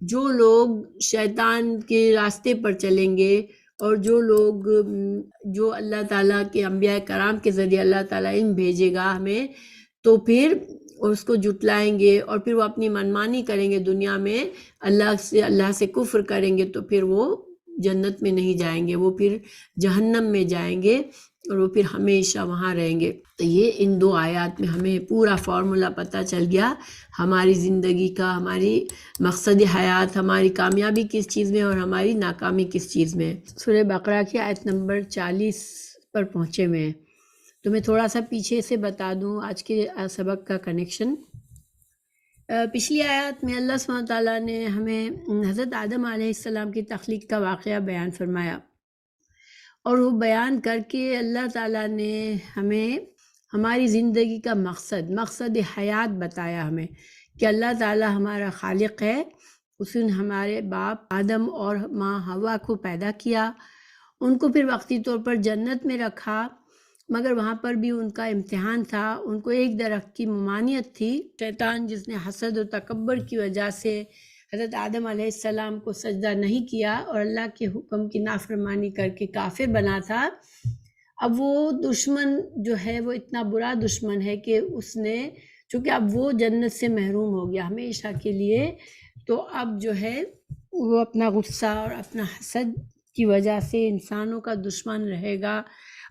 جو لوگ شیطان کے راستے پر چلیں گے اور جو لوگ جو اللہ تعالیٰ کے انبیاء کرام کے ذریعے اللہ تعالیٰ علم بھیجے گا ہمیں، تو پھر اس کو جھٹلائیں گے اور پھر وہ اپنی منمانی کریں گے دنیا میں، اللہ سے کفر کریں گے، تو پھر وہ جنت میں نہیں جائیں گے، وہ پھر جہنم میں جائیں گے اور وہ پھر ہمیشہ وہاں رہیں گے۔ تو یہ ان دو آیات میں ہمیں پورا فارمولا پتہ چل گیا ہماری زندگی کا، ہماری مقصد حیات، ہماری کامیابی کس چیز میں اور ہماری ناکامی کس چیز میں۔ سورہ بقرہ کی آیت نمبر 40 پر پہنچے ہوئے ہیں۔ تو میں تھوڑا سا پیچھے سے بتا دوں آج کے سبق کا کنیکشن۔ پچھلی آیات میں اللہ سبحانہ تعالیٰ نے ہمیں حضرت آدم علیہ السلام کی تخلیق کا واقعہ بیان فرمایا، اور وہ بیان کر کے اللہ تعالیٰ نے ہمیں ہماری زندگی کا مقصد حیات بتایا ہمیں، کہ اللہ تعالیٰ ہمارا خالق ہے، اس نے ہمارے باپ آدم اور ماں حوا کو پیدا کیا، ان کو پھر وقتی طور پر جنت میں رکھا، مگر وہاں پر بھی ان کا امتحان تھا، ان کو ایک درخت کی ممانعت تھی، شیطان جس نے حسد و تکبر کی وجہ سے حضرت آدم علیہ السلام کو سجدہ نہیں کیا اور اللہ کے حکم کی نافرمانی کر کے کافر بنا تھا۔ اب وہ دشمن جو ہے وہ اتنا برا دشمن ہے کہ اس نے، چونکہ اب وہ جنت سے محروم ہو گیا ہمیشہ کے لیے، تو اب جو ہے وہ اپنا غصہ اور اپنا حسد کی وجہ سے انسانوں کا دشمن رہے گا،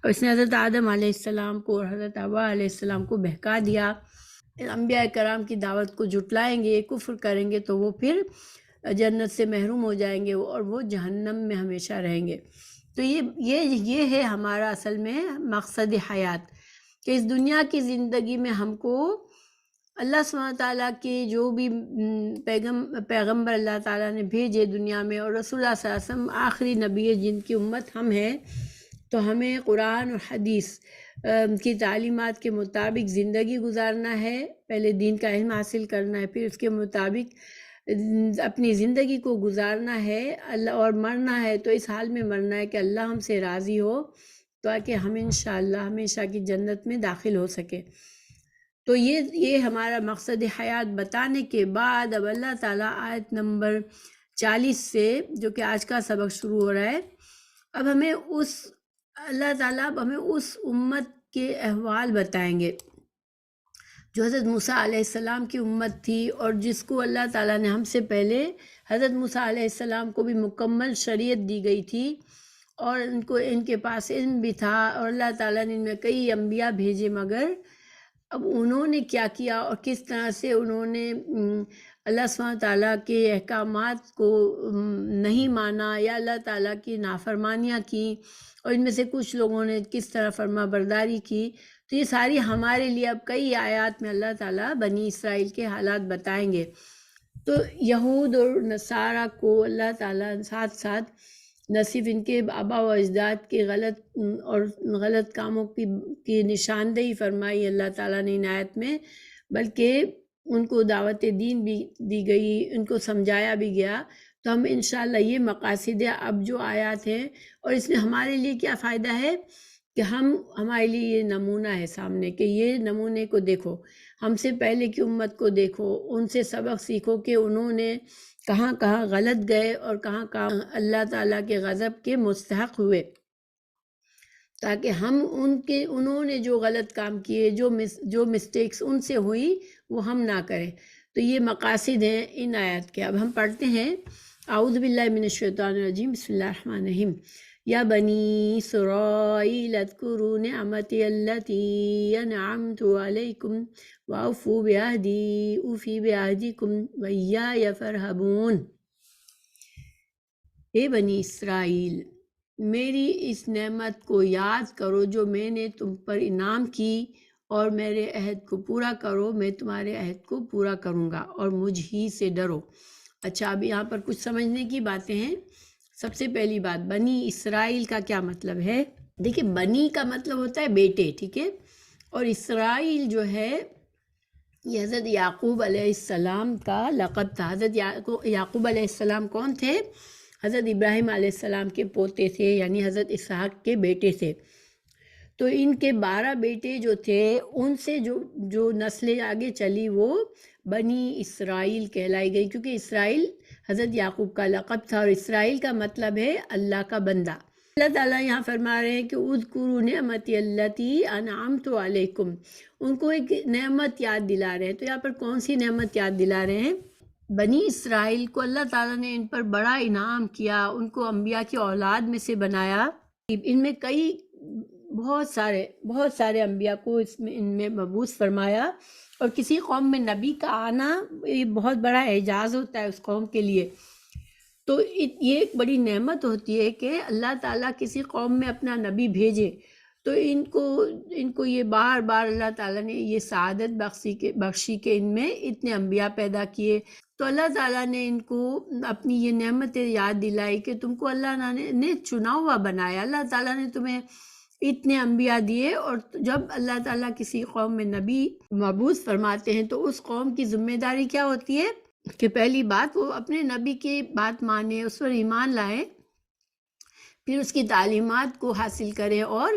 اور اس نے حضرت آدم علیہ السلام کو اور حضرت حوا علیہ السلام کو بہکا دیا، انبیاء کرام کی دعوت کو جھٹلائیں گے، کفر کریں گے، تو وہ پھر جنت سے محروم ہو جائیں گے اور وہ جہنم میں ہمیشہ رہیں گے۔ تو یہ ہے ہمارا اصل میں مقصد حیات، کہ اس دنیا کی زندگی میں ہم کو اللہ سبحانہ تعالیٰ کے جو بھی پیغمبر اللہ تعالیٰ نے بھیجے دنیا میں، اور رسول اللہ صلی اللہ علیہ وسلم آخری نبی ہے جن کی امت ہم ہیں، تو ہمیں قرآن اور حدیث کی تعلیمات کے مطابق زندگی گزارنا ہے، پہلے دین کا علم حاصل کرنا ہے، پھر اس کے مطابق اپنی زندگی کو گزارنا ہے، اللہ اور مرنا ہے تو اس حال میں مرنا ہے کہ اللہ ہم سے راضی ہو، تاکہ ہم انشاءاللہ ہمیشہ کی جنت میں داخل ہو سکے۔ تو یہ ہمارا مقصد حیات بتانے کے بعد اب اللہ تعالیٰ آیت نمبر 40 سے، جو کہ آج کا سبق شروع ہو رہا ہے، اب ہمیں اللہ تعالیٰ اب ہمیں اس امت کے احوال بتائیں گے جو حضرت موسیٰ علیہ السلام کی امت تھی، اور جس کو اللہ تعالیٰ نے ہم سے پہلے حضرت موسیٰ علیہ السلام کو بھی مکمل شریعت دی گئی تھی، اور ان کے پاس علم بھی تھا، اور اللہ تعالیٰ نے ان میں کئی انبیاء بھیجے، مگر اب انہوں نے کیا کیا اور کس طرح سے انہوں نے اللہ سبحانہ تعالیٰ کے احکامات کو نہیں مانا یا اللہ تعالیٰ کی نافرمانیاں کی، اور ان میں سے کچھ لوگوں نے کس طرح فرما برداری کی، تو یہ ساری ہمارے لیے اب کئی آیات میں اللہ تعالیٰ بنی اسرائیل کے حالات بتائیں گے۔ تو یہود اور نصارہ کو اللہ تعالیٰ ساتھ ساتھ نہ صرف ان کے آبا و اجداد کے غلط کاموں کی نشاندہی فرمائی اللہ تعالیٰ نے ان آیت میں، بلکہ ان کو دعوت دین بھی دی گئی، ان کو سمجھایا بھی گیا۔ تو ہم انشاءاللہ یہ مقاصد اب جو آیات ہیں، اور اس میں ہمارے لیے کیا فائدہ ہے کہ ہمارے لیے یہ نمونہ ہے سامنے، کہ یہ نمونے کو دیکھو، ہم سے پہلے کی امت کو دیکھو، ان سے سبق سیکھو کہ انہوں نے کہاں کہاں غلط گئے اور کہاں کہاں اللہ تعالیٰ کے غضب کے مستحق ہوئے، تاکہ ہم انہوں نے جو غلط کام کیے، جو مسٹیکس ان سے ہوئی، وہ ہم نہ کریں۔ تو یہ مقاصد ہیں ان آیات کے۔ اب ہم پڑھتے ہیں، اعوذ باللہ من الشیطان الرجیم، بسم اللہ الرحمن الرحیم۔ یا بنی اسرائیل اذکروا نعمتی التی انعمت علیکم واوفوا بعہدی اوفی بعہدکم وایای فارہبون۔ اے بنی اسرائیل، میری اس نعمت کو یاد کرو جو میں نے تم پر انعام کی، اور میرے عہد کو پورا کرو، میں تمہارے عہد کو پورا کروں گا، اور مجھ ہی سے ڈرو۔ اچھا، اب یہاں پر کچھ سمجھنے کی باتیں ہیں۔ سب سے پہلی بات، بنی اسرائیل کا کیا مطلب ہے؟ دیکھیں، بنی کا مطلب ہوتا ہے بیٹے، ٹھیک ہے، اور اسرائیل جو ہے یہ حضرت یعقوب علیہ السلام کا لقب تھا۔ حضرت یعقوب علیہ السلام کون تھے؟ حضرت ابراہیم علیہ السلام کے پوتے تھے، یعنی حضرت اسحاق کے بیٹے تھے۔ تو ان کے 12 بیٹے جو تھے، ان سے جو نسلیں آگے چلی وہ بنی اسرائیل کہلائی گئی، کیونکہ اسرائیل حضرت یعقوب کا لقب تھا، اور اسرائیل کا مطلب ہے اللہ کا بندہ۔ اللہ تعالیٰ یہاں فرما رہے ہیں کہ اذکروا نعمتی اللتی انعمت علیکم، ان کو ایک نعمت یاد دلا رہے ہیں۔ تو یہاں پر کون سی نعمت یاد دلا رہے ہیں؟ بنی اسرائیل کو اللہ تعالیٰ نے ان پر بڑا انعام کیا، ان کو انبیاء کی اولاد میں سے بنایا۔ ان میں کئی بہت سارے انبیاء کو ان میں مبعوث فرمایا، اور کسی قوم میں نبی کا آنا یہ بہت بڑا اعجاز ہوتا ہے اس قوم کے لیے۔ تو یہ ایک بڑی نعمت ہوتی ہے کہ اللہ تعالیٰ کسی قوم میں اپنا نبی بھیجے، تو ان کو یہ بار بار اللہ تعالیٰ نے یہ سعادت بخشی کہ ان میں اتنے انبیاء پیدا کیے۔ تو اللہ تعالیٰ نے ان کو اپنی یہ نعمتیں یاد دلائی کہ تم کو اللہ نے چنا ہوا بنایا، اللہ تعالیٰ نے تمہیں اتنے انبیاء دیے، اور جب اللہ تعالیٰ کسی قوم میں نبی مبعوث فرماتے ہیں تو اس قوم کی ذمہ داری کیا ہوتی ہے کہ پہلی بات وہ اپنے نبی کی بات مانے، اس پر ایمان لائے، پھر اس کی تعلیمات کو حاصل کرے، اور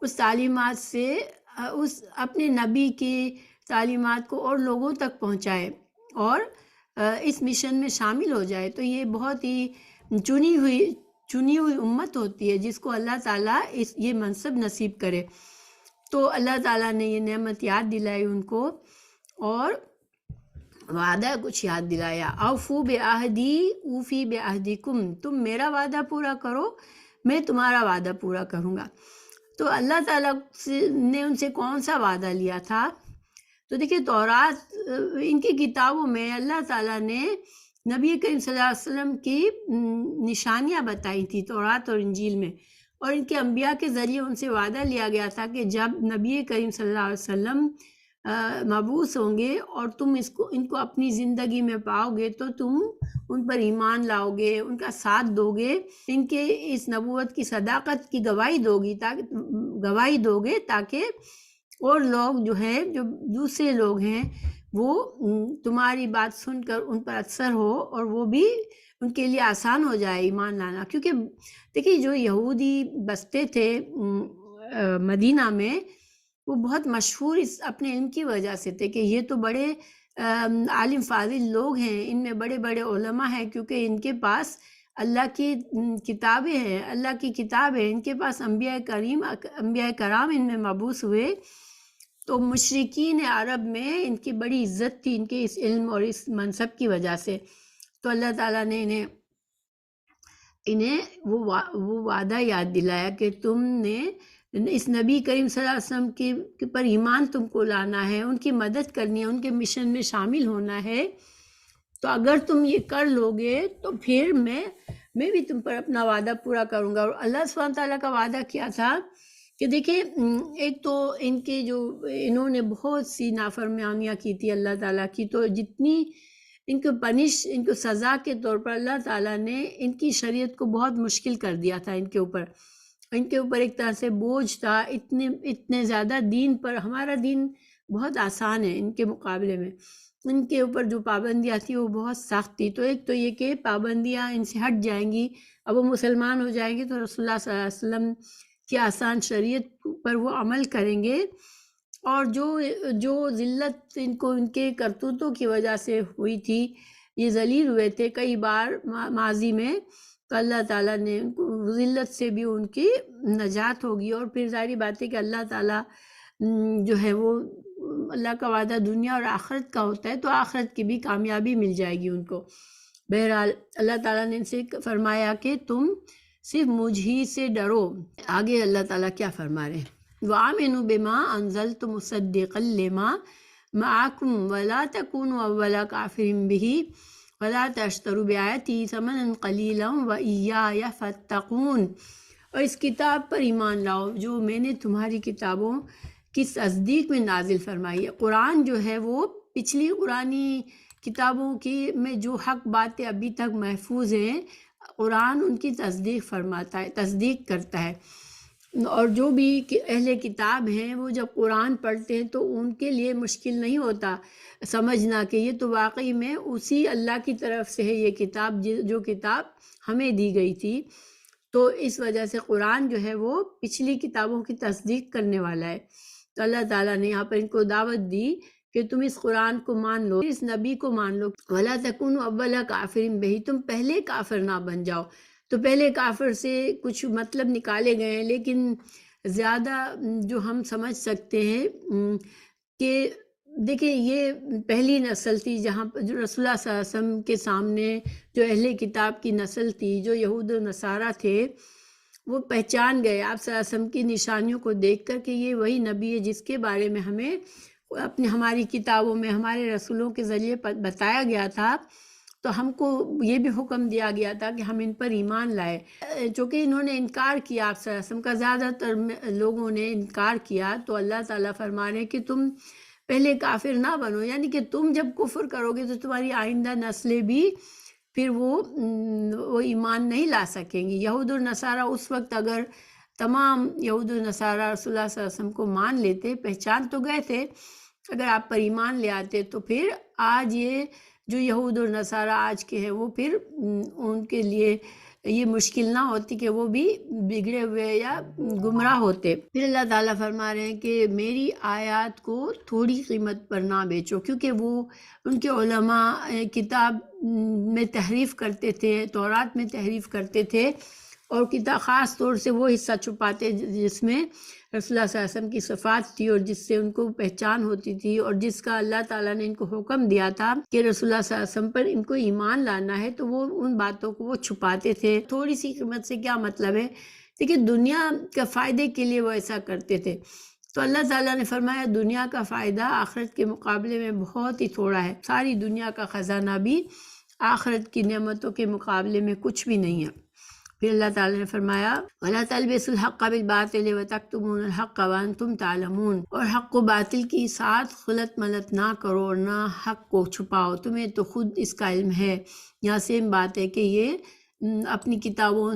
اس تعلیمات سے اپنے نبی کی تعلیمات کو اور لوگوں تک پہنچائے اور اس مشن میں شامل ہو جائے۔ تو یہ بہت ہی چنی ہوئی امت ہوتی ہے جس کو اللہ تعالیٰ یہ منصب نصیب کرے۔ تو اللہ تعالیٰ نے یہ نعمت یاد دلائی ان کو، اور وعدہ کچھ یاد دلایا۔ اوفو بعہدی اوفی بعہدکم، تم میرا وعدہ پورا کرو، میں تمہارا وعدہ پورا کروں گا۔ تو اللہ تعالیٰ نے ان سے کون سا وعدہ لیا تھا؟ تو دیکھیں تورات ان کی کتابوں میں اللہ تعالیٰ نے نبی کریم صلی اللہ علیہ وسلم کی نشانیاں بتائی تھی تورات اور انجیل میں، اور ان کے انبیاء کے ذریعے ان سے وعدہ لیا گیا تھا کہ جب نبی کریم صلی اللہ علیہ وسلم مبعوث ہوں گے اور تم ان کو اپنی زندگی میں پاؤ گے تو تم ان پر ایمان لاؤ گے، ان کا ساتھ دو گے، ان کے اس نبوت کی صداقت کی گواہی دو گے تاکہ اور لوگ جو دوسرے لوگ ہیں وہ تمہاری بات سن کر ان پر اثر ہو، اور وہ بھی ان کے لیے آسان ہو جائے ایمان لانا۔ کیونکہ دیکھیے جو یہودی بستے تھے مدینہ میں، وہ بہت مشہور اپنے علم کی وجہ سے تھے کہ یہ تو بڑے عالم فاضل لوگ ہیں، ان میں بڑے بڑے علماء ہیں، کیونکہ ان کے پاس اللہ کی کتابیں ہیں، اللہ کی کتاب ہے، ان کے پاس انبیاء کرام ان میں مبعوث ہوئے۔ تو مشرکین عرب میں ان کی بڑی عزت تھی، ان کے اس علم اور اس منصب کی وجہ سے۔ تو اللہ تعالیٰ نے انہیں وہ وعدہ یاد دلایا کہ تم نے اس نبی کریم صلی اللہ علیہ وسلم کے پر ایمان تم کو لانا ہے، ان کی مدد کرنی ہے، ان کے مشن میں شامل ہونا ہے۔ تو اگر تم یہ کر لو گے تو پھر میں بھی تم پر اپنا وعدہ پورا کروں گا۔ اور اللہ سبحانہ تعالیٰ کا وعدہ کیا تھا کہ دیکھیں ایک تو انہوں نے بہت سی نافرمانیاں کی تھی اللہ تعالیٰ کی، تو جتنی ان کو سزا کے طور پر اللہ تعالیٰ نے ان کی شریعت کو بہت مشکل کر دیا تھا۔ ان کے اوپر ایک طرح سے بوجھ تھا، اتنے زیادہ دین پر۔ ہمارا دین بہت آسان ہے ان کے مقابلے میں، ان کے اوپر جو پابندیاں تھیں وہ بہت سخت تھی۔ تو ایک تو یہ کہ پابندیاں ان سے ہٹ جائیں گی، اب وہ مسلمان ہو جائیں گے تو رسول اللہ صلی اللہ علیہ وسلم کی آسان شریعت پر وہ عمل کریں گے، اور جو ذلت ان کے کرتوتوں کی وجہ سے ہوئی تھی، یہ ذلیل ہوئے تھے کئی بار ماضی میں، تو اللہ تعالیٰ نے ان کو ذلت سے بھی ان کی نجات ہوگی۔ اور پھر ظاہری بات ہے کہ اللہ تعالیٰ جو ہے وہ اللہ کا وعدہ دنیا اور آخرت کا ہوتا ہے، تو آخرت کی بھی کامیابی مل جائے گی ان کو۔ بہرحال اللہ تعالیٰ نے ان سے فرمایا کہ تم صرف مجھ ہی سے ڈرو۔ آگے اللہ تعالیٰ کیا فرما رہے ہیں؟ وَآمِنُوا بِمَا أَنزَلْتُ مُصَدِّقًا لِمَا مَعَكُمْ وَلَا تَكُونُوا أَوَّلَ كَافِرٍ بِهِ وَلَا تَشْتَرُوا بِآيَاتِي ثَمَنًا قَلِيلًا وَإِيَّايَ فَاتَّقُونِ، اور اس کتاب پر ایمان لاؤ جو میں نے تمہاری کتابوں کی تصدیق میں نازل فرمائی ہے۔ قرآن جو ہے وہ پچھلی قرآنی کتابوں کی میں جو حق باتیں ابھی تک محفوظ ہیں، قرآن ان کی تصدیق کرتا ہے۔ اور جو بھی اہل کتاب ہیں وہ جب قرآن پڑھتے ہیں تو ان کے لیے مشکل نہیں ہوتا سمجھنا کہ یہ تو واقعی میں اسی اللہ کی طرف سے ہے یہ کتاب، جو کتاب ہمیں دی گئی تھی۔ تو اس وجہ سے قرآن جو ہے وہ پچھلی کتابوں کی تصدیق کرنے والا ہے۔ تو اللہ تعالیٰ نے یہاں پر ان کو دعوت دی کہ تم اس قرآن کو مان لو، اس نبی کو مان لو۔ وَلَا تَكُونُوا أَوَّلَ كَافِرٍ بِهِ، تم پہلے کافر نہ بن جاؤ۔ تو پہلے کافر سے کچھ مطلب نکالے گئے ہیں، لیکن زیادہ جو ہم سمجھ سکتے ہیں کہ دیکھیں یہ پہلی نسل تھی جہاں پر جو رسول اللہ صلی اللہ علیہ وسلم کے سامنے جو اہل کتاب کی نسل تھی، جو یہود و نصارہ تھے، وہ پہچان گئے آپ صلی اللہ علیہ وسلم کی نشانیوں کو دیکھ کر کہ یہ وہی نبی ہے جس کے بارے میں ہمیں ہماری کتابوں میں ہمارے رسولوں کے ذریعے بتایا گیا تھا۔ تو ہم کو یہ بھی حکم دیا گیا تھا کہ ہم ان پر ایمان لائے۔ چونکہ انہوں نے انکار کیا آپ صلی اللہ علیہ وسلم کا، زیادہ تر لوگوں نے انکار کیا، تو اللہ تعالیٰ فرما رہے ہیں کہ تم پہلے کافر نہ بنو، یعنی کہ تم جب کفر کرو گے تو تمہاری آئندہ نسلیں بھی پھر وہ ایمان نہیں لا سکیں گی۔ یہود اور نصارہ اس وقت اگر تمام یہود و نصارہ رسول اللہ صلی اللہ علیہ وسلم کو مان لیتے، پہچان تو گئے تھے، اگر آپ پر ایمان لے آتے تو پھر آج یہ جو یہود اور نصارہ آج کے ہیں وہ پھر ان کے لیے یہ مشکل نہ ہوتی کہ وہ بھی بگڑے ہوئے یا گمراہ ہوتے۔ پھر اللہ تعالیٰ فرما رہے ہیں کہ میری آیات کو تھوڑی قیمت پر نہ بیچو، کیونکہ وہ ان کے علماء کتاب میں تحریف کرتے تھے، تورات میں تحریف کرتے تھے، اور کتاب خاص طور سے وہ حصہ چھپاتے جس میں رسول اللہ صلی اللہ علیہ وسلم کی صفات تھی اور جس سے ان کو پہچان ہوتی تھی، اور جس کا اللہ تعالیٰ نے ان کو حکم دیا تھا کہ رسول اللہ صلی اللہ علیہ وسلم پر ان کو ایمان لانا ہے، تو وہ ان باتوں کو وہ چھپاتے تھے۔ تھوڑی سی قیمت سے کیا مطلب ہے؟ دیکھیے دنیا کا فائدے کے لیے وہ ایسا کرتے تھے، تو اللہ تعالیٰ نے فرمایا دنیا کا فائدہ آخرت کے مقابلے میں بہت ہی تھوڑا ہے، ساری دنیا کا خزانہ بھی آخرت کی نعمتوں کے مقابلے میں کچھ بھی نہیں ہے۔ پھر اللہ تعالیٰ نے فرمایا وَلَا تَلْبِسُوا الْحَقَّ بِالْبَاطِلِ وَتَكْتُمُونَ الْحَقَّ وَأَنْتُمْ تَعْلَمُونَ، اور حق و باطل کی ساتھ غلط ملت نہ کرو اور نہ حق کو چھپاؤ، تمہیں تو خود اس کا علم ہے۔ یہاں سیم بات ہے کہ یہ اپنی کتابوں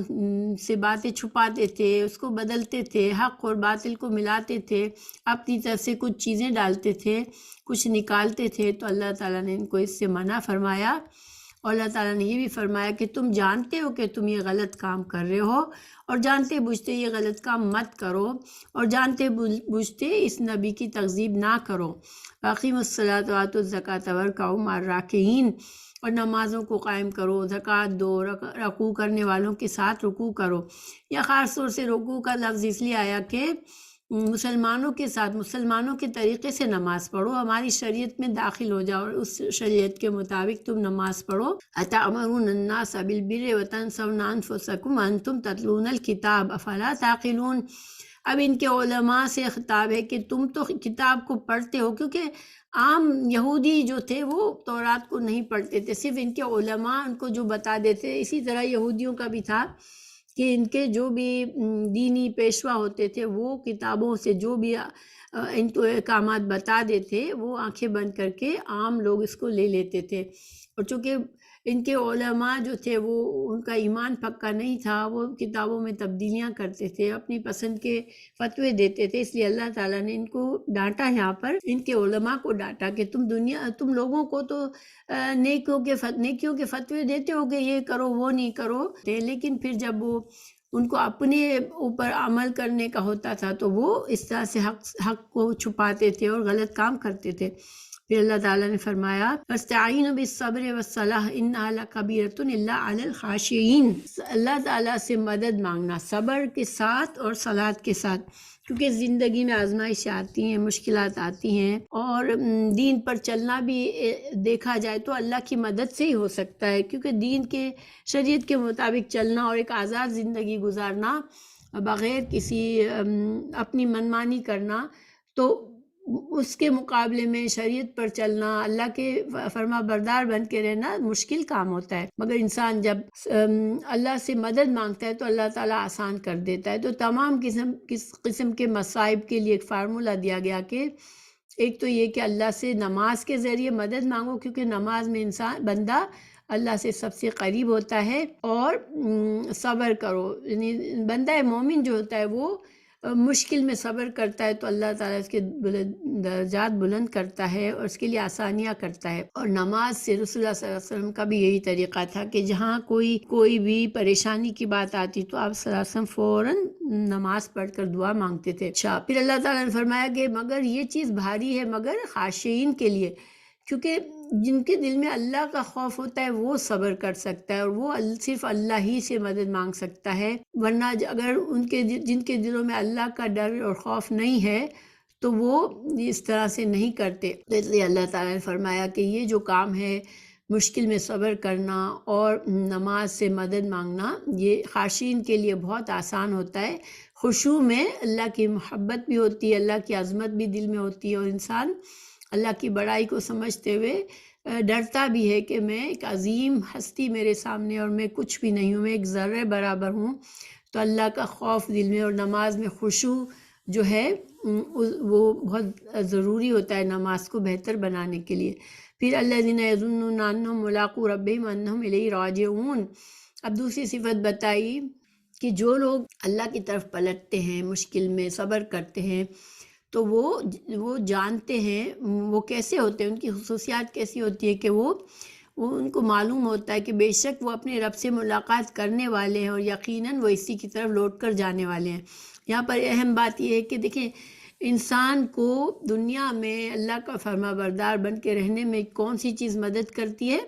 سے باتیں چھپاتے تھے، اس کو بدلتے تھے، حق اور باطل کو ملاتے تھے، اپنی طرف سے کچھ چیزیں ڈالتے تھے، کچھ نکالتے تھے، تو اللہ تعالیٰ نے ان کو اس سے منع فرمایا۔ اور اللہ تعالیٰ نے یہ بھی فرمایا کہ تم جانتے ہو کہ تم یہ غلط کام کر رہے ہو، اور جانتے بوجھتے یہ غلط کام مت کرو، اور جانتے بوجھتے اس نبی کی تکذیب نہ کرو۔ وَأَقِیمُوا الصَّلَاةَ وَآتُوا الزَّکَاةَ وَارْکَعُوا مَعَ الرَّاکِعِینَ، اور نمازوں کو قائم کرو، زکوٰۃ دو، رکوع کرنے والوں کے ساتھ رکوع کرو۔ یا خاص طور سے رکوع کا لفظ اس لیے آیا کہ مسلمانوں کے ساتھ، مسلمانوں کے طریقے سے نماز پڑھو، ہماری شریعت میں داخل ہو جاؤ اور اس شریعت کے مطابق تم نماز پڑھو۔ أَتَأْمُرُونَ النَّاسَ بِالْبِرِّ وَتَنْسَوْنَ أَنفُسَكُمْ وَأَنْتُمْ تَتْلُونَ الْكِتَابَ أَفَلَا تَعْقِلُونَ۔ اب ان کے علماء سے خطاب ہے کہ تم تو کتاب کو پڑھتے ہو، کیونکہ عام یہودی جو تھے وہ تورات کو نہیں پڑھتے تھے، صرف ان کے علماء ان کو جو بتا دیتے۔ اسی طرح یہودیوں کا بھی تھا کہ ان کے جو بھی دینی پیشوا ہوتے تھے وہ کتابوں سے جو بھی ان کو احکامات بتا دیتے، وہ آنکھیں بند کر کے عام لوگ اس کو لے لیتے تھے۔ اور چونکہ ان کے علماء جو تھے وہ ان کا ایمان پکا نہیں تھا، وہ کتابوں میں تبدیلیاں کرتے تھے، اپنی پسند کے فتوے دیتے تھے، اس لیے اللہ تعالیٰ نے ان کو ڈانٹا، یہاں پر ان کے علماء کو ڈانٹا کہ تم لوگوں کو تو نیکیوں کے فتوے دیتے ہو کہ یہ کرو وہ نہیں کرو، لیکن پھر جب وہ ان کو اپنے اوپر عمل کرنے کا ہوتا تھا تو وہ اس طرح سے حق کو چھپاتے تھے اور غلط کام کرتے تھے۔ پھر اللہ تعالیٰ نے فرمایا وَاسْتَعِینُوا بِالصَّبْرِ وَالصَّلَاةِ إِنَّهَا لَكَبِیرَةٌ إِلَّا عَلَى الْخَاشِعِینَ، اللہ تعالیٰ سے مدد مانگنا صبر کے ساتھ اور صلاۃ کے ساتھ، کیونکہ زندگی میں آزمائشیں آتی ہیں، مشکلات آتی ہیں، اور دین پر چلنا بھی دیکھا جائے تو اللہ کی مدد سے ہی ہو سکتا ہے، کیونکہ دین کے شریعت کے مطابق چلنا اور ایک آزاد زندگی گزارنا بغیر کسی اپنی منمانی کرنا، تو اس کے مقابلے میں شریعت پر چلنا، اللہ کے فرما بردار بن کے رہنا مشکل کام ہوتا ہے، مگر انسان جب اللہ سے مدد مانگتا ہے تو اللہ تعالیٰ آسان کر دیتا ہے۔ تو تمام قسم کے مصائب کے لیے ایک فارمولہ دیا گیا کہ ایک تو یہ کہ اللہ سے نماز کے ذریعے مدد مانگو، کیونکہ نماز میں بندہ اللہ سے سب سے قریب ہوتا ہے، اور صبر کرو، یعنی بندہ مومن جو ہوتا ہے وہ مشکل میں صبر کرتا ہے تو اللہ تعالیٰ اس کے درجات بلند کرتا ہے اور اس کے لیے آسانیاں کرتا ہے۔ اور نماز سے رسول اللہ صلی اللہ علیہ وسلم کا بھی یہی طریقہ تھا کہ جہاں کوئی بھی پریشانی کی بات آتی تو آپ صلی اللہ علیہ وسلم فوراً نماز پڑھ کر دعا مانگتے تھے۔ پھر اللہ تعالیٰ نے فرمایا کہ مگر یہ چیز بھاری ہے مگر خاشعین کے لیے، کیونکہ جن کے دل میں اللہ کا خوف ہوتا ہے وہ صبر کر سکتا ہے، اور وہ صرف اللہ ہی سے مدد مانگ سکتا ہے، ورنہ اگر جن کے دلوں میں اللہ کا ڈر اور خوف نہیں ہے تو وہ اس طرح سے نہیں کرتے۔ اس لیے اللہ تعالیٰ نے فرمایا کہ یہ جو کام ہے، مشکل میں صبر کرنا اور نماز سے مدد مانگنا، یہ خاشعین کے لیے بہت آسان ہوتا ہے۔ خشوع میں اللہ کی محبت بھی ہوتی ہے، اللہ کی عظمت بھی دل میں ہوتی ہے، اور انسان اللہ کی بڑائی کو سمجھتے ہوئے ڈرتا بھی ہے کہ میں ایک عظیم ہستی میرے سامنے اور میں کچھ بھی نہیں ہوں، میں ایک ذرے برابر ہوں۔ تو اللہ کا خوف دل میں اور نماز میں خشوع جو ہے وہ بہت ضروری ہوتا ہے نماز کو بہتر بنانے کے لیے۔ پھر الذین یظنون انہم ملاقو ربہم انہم الیہ راجعون، اب دوسری صفت بتائی کہ جو لوگ اللہ کی طرف پلٹتے ہیں، مشکل میں صبر کرتے ہیں، تو وہ جانتے ہیں وہ کیسے ہوتے ہیں، ان کی خصوصیات کیسی ہوتی ہے کہ وہ ان کو معلوم ہوتا ہے کہ بے شک وہ اپنے رب سے ملاقات کرنے والے ہیں، اور یقیناً وہ اسی کی طرف لوٹ کر جانے والے ہیں۔ یہاں پر اہم بات یہ ہے کہ دیکھیں، انسان کو دنیا میں اللہ کا فرما بردار بن کے رہنے میں کون سی چیز مدد کرتی ہے؟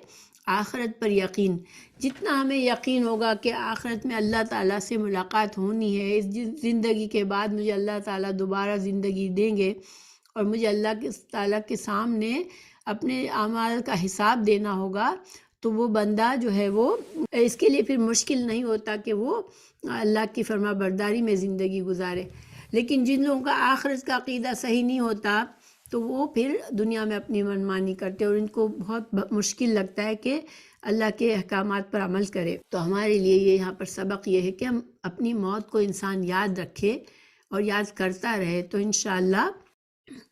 آخرت پر یقین۔ جتنا ہمیں یقین ہوگا کہ آخرت میں اللہ تعالیٰ سے ملاقات ہونی ہے، اس زندگی کے بعد مجھے اللہ تعالیٰ دوبارہ زندگی دیں گے اور مجھے اللہ تعالیٰ کے سامنے اپنے اعمال کا حساب دینا ہوگا، تو وہ بندہ جو ہے وہ اس کے لیے پھر مشکل نہیں ہوتا کہ وہ اللہ کی فرما برداری میں زندگی گزارے۔ لیکن جن لوگوں کا آخرت کا عقیدہ صحیح نہیں ہوتا تو وہ پھر دنیا میں اپنی منمانی کرتے، اور ان کو بہت مشکل لگتا ہے کہ اللہ کے احکامات پر عمل کرے۔ تو ہمارے لیے یہاں پر سبق یہ ہے کہ ہم اپنی موت کو انسان یاد رکھے اور یاد کرتا رہے، تو انشاءاللہ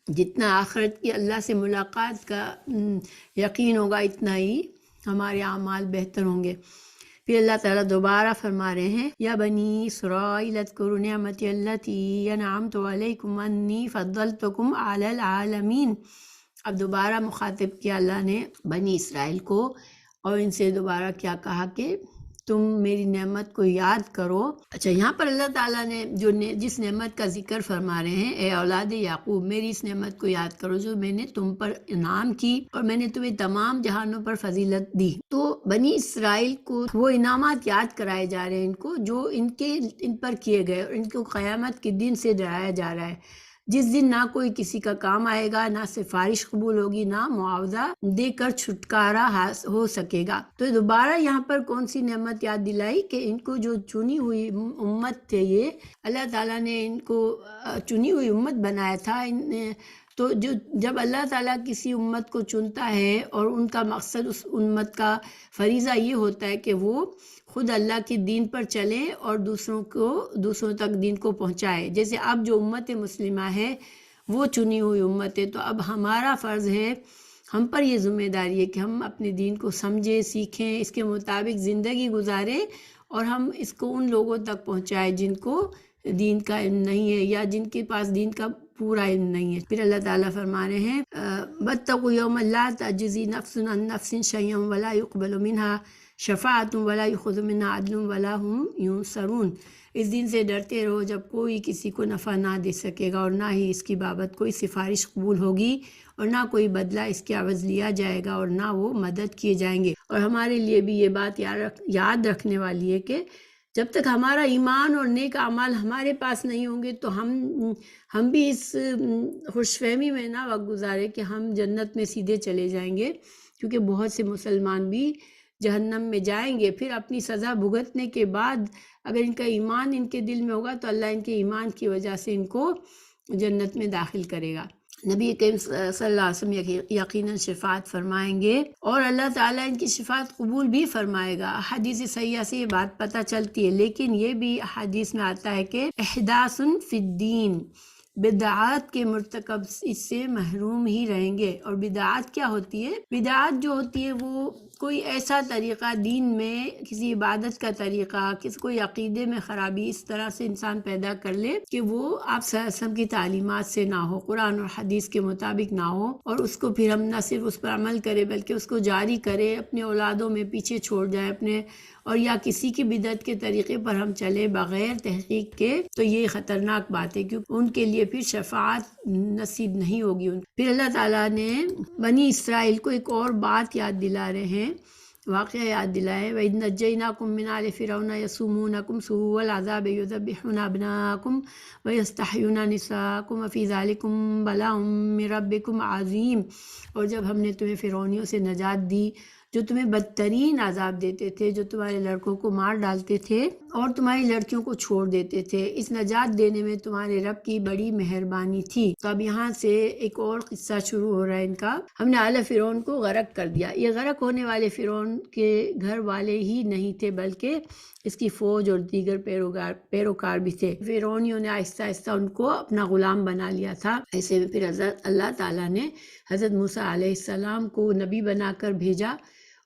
جتنا آخرت کی اللہ سے ملاقات کا یقین ہوگا اتنا ہی ہمارے اعمال بہتر ہوں گے۔ پھر اللہ تعالیٰ دوبارہ فرما رہے ہیں، یا بنی اسرائیل اذکروا نعمتی التی انعمت علیکم انی فضلتکم علی العالمین۔ اب دوبارہ مخاطب کیا اللہ نے بنی اسرائیل کو، اور ان سے دوبارہ کیا کہا کہ تم میری نعمت کو یاد کرو۔ اچھا، یہاں پر اللہ تعالیٰ نے جس نعمت کا ذکر فرما رہے ہیں، اے اولاد یعقوب میری اس نعمت کو یاد کرو جو میں نے تم پر انعام کی، اور میں نے تمہیں تمام جہانوں پر فضیلت دی۔ تو بنی اسرائیل کو وہ انعامات یاد کرائے جا رہے ہیں، ان کو جو ان پر کیے گئے، اور ان کو قیامت کے دن سے ڈرایا جا رہا ہے، جس دن نہ کوئی کسی کا کام آئے گا، نہ سفارش قبول ہوگی، نہ معاوضہ دے کر چھٹکارا ہو سکے گا۔ تو دوبارہ یہاں پر کون سی نعمت یاد دلائی کہ ان کو جو چنی ہوئی امت تھے، یہ اللہ تعالیٰ نے ان کو چنی ہوئی امت بنایا تھا۔ تو جب اللہ تعالیٰ کسی امت کو چنتا ہے اور ان کا مقصد، اس امت کا فریضہ یہ ہوتا ہے کہ وہ خود اللہ کے دین پر چلیں اور دوسروں تک دین کو پہنچائے۔ جیسے اب جو امت مسلمہ ہے وہ چنی ہوئی امت ہے، تو اب ہمارا فرض ہے، ہم پر یہ ذمہ داری ہے کہ ہم اپنے دین کو سمجھیں، سیکھیں، اس کے مطابق زندگی گزاریں، اور ہم اس کو ان لوگوں تک پہنچائیں جن کو دین کا علم نہیں ہے، یا جن کے پاس دین کا پورا علم نہیں ہے۔ پھر اللہ تعالیٰ فرما رہے ہیں، وَاتَّقُوا يَوْمًا لَا تَجْزِي نَفْسٌ عَن نَفْسٍ شَيْئًا وَلَا يُقْبَلُ مِنْهَا شفاعۃ ولا یؤخذ منها عدل ولا هم ینصرون۔ اس دن سے ڈرتے رہو جب کوئی کسی کو نفع نہ دے سکے گا، اور نہ ہی اس کی بابت کوئی سفارش قبول ہوگی، اور نہ کوئی بدلہ اس کے عوض لیا جائے گا، اور نہ وہ مدد کیے جائیں گے۔ اور ہمارے لیے بھی یہ بات یاد رکھنے والی ہے کہ جب تک ہمارا ایمان اور نیک اعمال ہمارے پاس نہیں ہوں گے، تو ہم بھی اس خوش فہمی میں نہ وقت گزارے کہ ہم جنت میں سیدھے چلے جائیں گے، کیونکہ بہت سے مسلمان بھی جہنم میں جائیں گے۔ پھر اپنی سزا بھگتنے کے بعد اگر ان کا ایمان ان کے دل میں ہوگا تو اللہ ان کے ایمان کی وجہ سے ان کو جنت میں داخل کرے گا۔ نبی کریم صلی اللہ علیہ وسلم یقیناً شفاعت فرمائیں گے، اور اللہ تعالیٰ ان کی شفاعت قبول بھی فرمائے گا۔ حدیث صحیحہ سے یہ بات پتہ چلتی ہے، لیکن یہ بھی حدیث میں آتا ہے کہ احداث فی الدین، بدعات کے مرتکب اس سے محروم ہی رہیں گے۔ اور بدعات کیا ہوتی ہے؟ بدعات جو ہوتی ہے وہ کوئی ایسا طریقہ دین میں، کسی عبادت کا طریقہ، کوئی عقیدے میں خرابی اس طرح سے انسان پیدا کر لے کہ وہ آپ صلی اللہ علیہ وسلم کی تعلیمات سے نہ ہو، قرآن اور حدیث کے مطابق نہ ہو، اور اس کو پھر ہم نہ صرف اس پر عمل کرے بلکہ اس کو جاری کرے، اپنے اولادوں میں پیچھے چھوڑ جائے، اپنے اور یا کسی کی بدعت کے طریقے پر ہم چلے بغیر تحقیق کے تو یہ خطرناک بات ہے، کیونکہ ان کے لیے پھر شفاعت نصیب نہیں ہوگی۔ پھر اللہ تعالیٰ نے بنی اسرائیل کو ایک اور بات یاد دلا رہے ہیں، واقعہ یاد دلائے، وَإِذْ نَجَّيْنَاكُمْ مِنْ آلِ فِرْعَوْنَ يَسُومُونَكُمْ سُوءَ الْعَذَابِ يُذَبِّحُونَ أَبْنَاءَكُمْ وَيَسْتَحْيُونَ نِسَاءَكُمْ وَفِي ذَلِكُمْ بَلَاءٌ مِّن رَبِّكُمْ عَظِيمٌ۔ اور جب ہم نے تمہیں فرعونیوں سے نجات دی جو تمہیں بدترین عذاب دیتے تھے، جو تمہارے لڑکوں کو مار ڈالتے تھے اور تمہاری لڑکیوں کو چھوڑ دیتے تھے، اس نجات دینے میں تمہارے رب کی بڑی مہربانی تھی۔ تو اب یہاں سے ایک اور قصہ شروع ہو رہا ہے ان کا۔ ہم نے آل فرعون کو غرق کر دیا۔ یہ غرق ہونے والے فرعون کے گھر والے ہی نہیں تھے بلکہ اس کی فوج اور دیگر پیروکار بھی تھے۔ فرعونیوں نے آہستہ آہستہ ان کو اپنا غلام بنا لیا تھا۔ ایسے میں پھر اللہ تعالیٰ نے حضرت موسیٰ علیہ السلام کو نبی بنا کر بھیجا،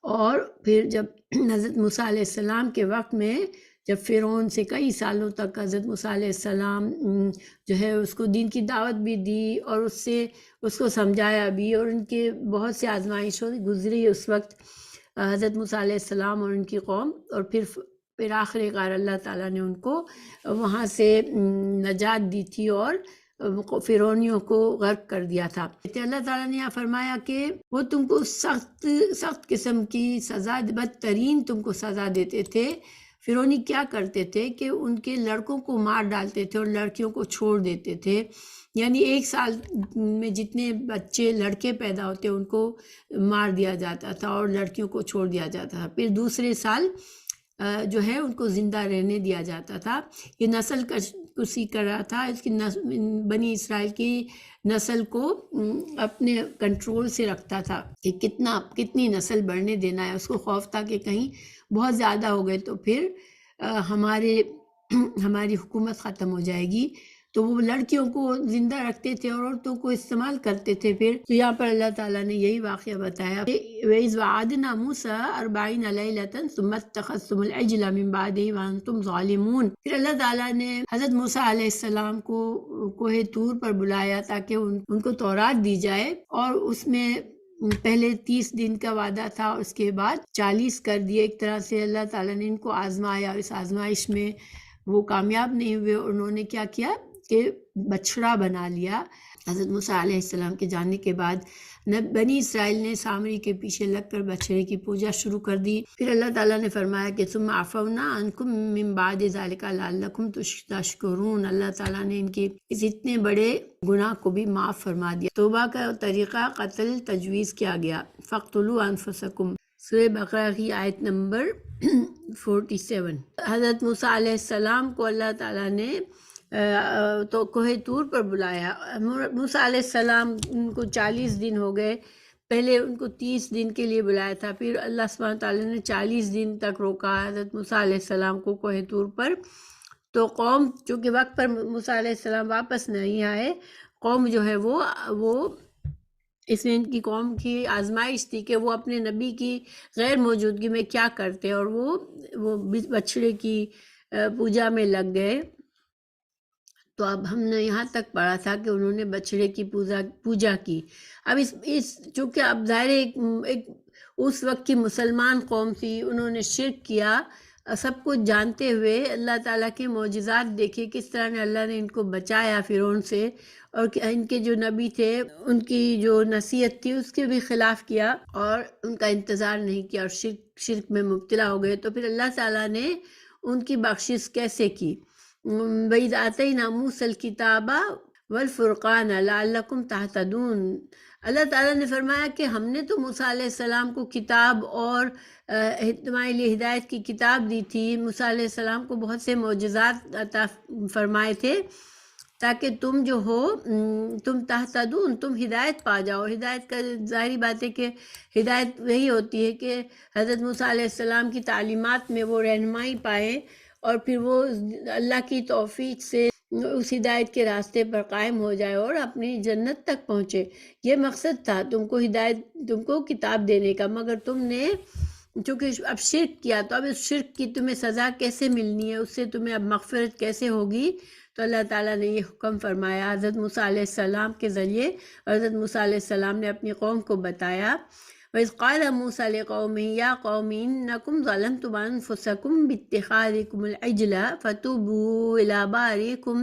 اور پھر جب حضرت موسیٰ علیہ السلام کے وقت میں جب فرعون سے کئی سالوں تک حضرت موسیٰ علیہ السلام جو ہے اس کو دین کی دعوت بھی دی اور اس کو سمجھایا بھی، اور ان کے بہت سے آزمائشوں گزری اس وقت حضرت موسیٰ علیہ السلام اور ان کی قوم، اور پھر آخر کار اللہ تعالیٰ نے ان کو وہاں سے نجات دی تھی اور فرعونیوں کو غرق کر دیا تھا۔ اللہ تعالیٰ نے یہاں فرمایا کہ وہ تم کو سخت قسم کی سزا، بدترین تم کو سزا دیتے تھے۔ فرعونی کیا کرتے تھے کہ ان کے لڑکوں کو مار ڈالتے تھے اور لڑکیوں کو چھوڑ دیتے تھے، یعنی ایک سال میں جتنے بچے لڑکے پیدا ہوتے ان کو مار دیا جاتا تھا اور لڑکیوں کو چھوڑ دیا جاتا تھا، پھر دوسرے سال جو ہے ان کو زندہ رہنے دیا جاتا تھا۔ یہ نسل کشی کر رہا تھا، اس کی بنی اسرائیل کی نسل کو اپنے کنٹرول سے رکھتا تھا کہ کتنی نسل بڑھنے دینا ہے۔ اس کو خوف تھا کہ کہیں بہت زیادہ ہو گئے تو پھر ہماری حکومت ختم ہو جائے گی، تو وہ لڑکیوں کو زندہ رکھتے تھے اور عورتوں کو استعمال کرتے تھے۔ پھر تو یہاں پر اللہ تعالیٰ نے یہی واقعہ بتایا، وَإِذْ وَعَدْنَا مُوسَىٰ 40 لَيْلَةً ثُمَّ اتَّخَذْتُمُ الْعِجْلَ مِن بَعْدِهِ وَأَنْتُمْ ظَالِمُونَ۔ پھر اللہ تعالیٰ نے حضرت موسیٰ علیہ السلام کو کوہ طور پر بلایا تاکہ ان کو تورات دی جائے، اور اس میں پہلے 30 دن کا وعدہ تھا، اس کے بعد 40 کر دیے۔ ایک طرح سے اللہ تعالیٰ نے ان کو آزمایا، اور اس آزمائش میں وہ کامیاب نہیں ہوئے، انہوں نے کیا کیا کہ بچڑا بنا لیا۔ حضرت موسیٰ علیہ السلام کے جانے کے بعد بنی اسرائیل نے سامری کے پیچھے لگ کر بچڑے کی پوجا شروع کر دی۔ پھر اللہ تعالیٰ نے فرمایا کہ ثم عفونا عنکم من بعد ذلک لعلکم تشکرون۔ اللہ تعالیٰ نے ان کے اس اتنے بڑے گناہ کو بھی معاف فرما دیا۔ توبہ کا طریقہ قتل تجویز کیا گیا۔ فاقتلوا انفسکم، سورہ بقرہ کی آیت نمبر 47۔ حضرت موسیٰ علیہ السلام کو اللہ تعالیٰ نے تو کوہ طور پر بلایا۔ موسیٰ علیہ السلام کو 40 دن ہو گئے، پہلے ان کو 30 دن کے لیے بلایا تھا، پھر اللہ سبحانہ تعالیٰ نے 40 دن تک روکا حضرت موسیٰ علیہ السلام کو کوہ طور پر۔ تو قوم چونکہ وقت پر موسیٰ علیہ السلام واپس نہیں آئے، قوم جو ہے وہ اس میں ان کی قوم کی آزمائش تھی کہ وہ اپنے نبی کی غیر موجودگی میں کیا کرتے، اور وہ بچڑے کی پوجا میں لگ گئے۔ تو اب ہم نے یہاں تک پڑھا تھا کہ انہوں نے بچڑے کی پوجا کی۔ اب اس چونکہ اب ظاہر ایک اس وقت کی مسلمان قوم تھی، انہوں نے شرک کیا، سب کچھ جانتے ہوئے اللہ تعالیٰ کے معجزات دیکھے، کس طرح نے اللہ نے ان کو بچایا فرعون سے، اور ان کے جو نبی تھے ان کی جو نصیحت تھی اس کے بھی خلاف کیا اور ان کا انتظار نہیں کیا، اور شرک میں مبتلا ہو گئے۔ تو پھر اللہ تعالیٰ نے ان کی بخشش کیسے کی؟ وَإِذْ آتَيْنَا مُوسَى الْكِتَابَ وَالْفُرْقَانَ لَعَلَّكُمْ تَهْتَدُونَ۔ اللہ تعالیٰ نے فرمایا کہ ہم نے تو موسیٰ علیہ السلام کو کتاب اور تمہارے لیے ہدایت کی کتاب دی تھی، موسیٰ علیہ السلام کو بہت سے معجزات عطا فرمائے تھے تاکہ تم جو ہو تم تہتدون، تم ہدایت پا جاؤ۔ ہدایت کا ظاہری بات ہے کہ ہدایت وہی ہوتی ہے کہ حضرت موسیٰ علیہ السلام کی تعلیمات میں وہ رہنمائی پائیں، اور پھر وہ اللہ کی توفیق سے اس ہدایت کے راستے پر قائم ہو جائے اور اپنی جنت تک پہنچے۔ یہ مقصد تھا تم کو کتاب دینے کا، مگر تم نے چونکہ اب شرک کیا، تو اب اس شرک کی تمہیں سزا کیسے ملنی ہے، اس سے تمہیں اب مغفرت کیسے ہوگی؟ تو اللہ تعالیٰ نے یہ حکم فرمایا حضرت موسیٰ علیہ السلام کے ذریعے، حضرت موسیٰ علیہ السلام نے اپنی قوم کو بتایا، وَإِذْ قَالَ مُوسَىٰ لِقَوْمِهِ يَا قَوْمِ إِنَّكُمْ ظَلَمْتُمْ أَنفُسَكُمْ بِاتِّخَاذِكُمُ الْعِجْلَ فَتُوبُوا إِلَىٰ بَارِئِكُمْ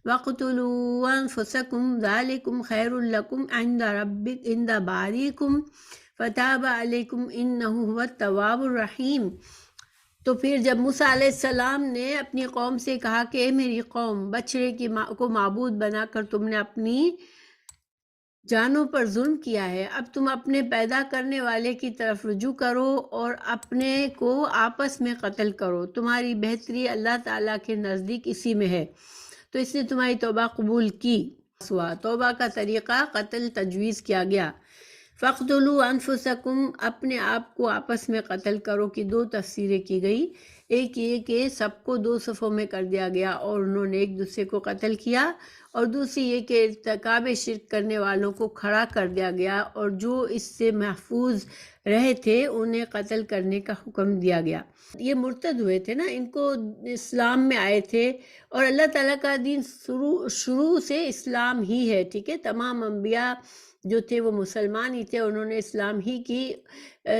وَاقْتُلُوا أَنفُسَكُمْ ذَٰلِكُمْ خَيْرٌ لَكُمْ عِندَ بَارِئِكُمْ فَتَابَ عَلَيْكُمْ إِنَّهُ هُوَ التَّوَّابُ الرَّحِيمُ۔ تو پھر جب موسیٰ علیہ السلام نے اپنی قوم سے کہا کہ اے میری قوم، بچڑے کو معبود بنا کر تم نے اپنی جانوں پر ظلم کیا ہے، اب تم اپنے پیدا کرنے والے کی طرف رجوع کرو اور اپنے کو آپس میں قتل کرو، تمہاری بہتری اللہ تعالیٰ کے نزدیک اسی میں ہے، تو اس نے تمہاری توبہ قبول کی۔ توبہ کا طریقہ قتل تجویز کیا گیا۔ فَاقْتُلُوا أَنفُسَكُمْ، اپنے آپ کو آپس میں قتل کرو کی دو تفسیریں کی گئی، ایک یہ کہ سب کو دو صفوں میں کر دیا گیا اور انہوں نے ایک دوسرے کو قتل کیا، اور دوسری یہ کہ ارتکاب شرک کرنے والوں کو کھڑا کر دیا گیا اور جو اس سے محفوظ رہے تھے انہیں قتل کرنے کا حکم دیا گیا۔ یہ مرتد ہوئے تھے نا، ان کو اسلام میں آئے تھے، اور اللہ تعالیٰ کا دین شروع سے اسلام ہی ہے، ٹھیک ہے، تمام انبیاء جو تھے وہ مسلمان ہی تھے، انہوں نے اسلام ہی کی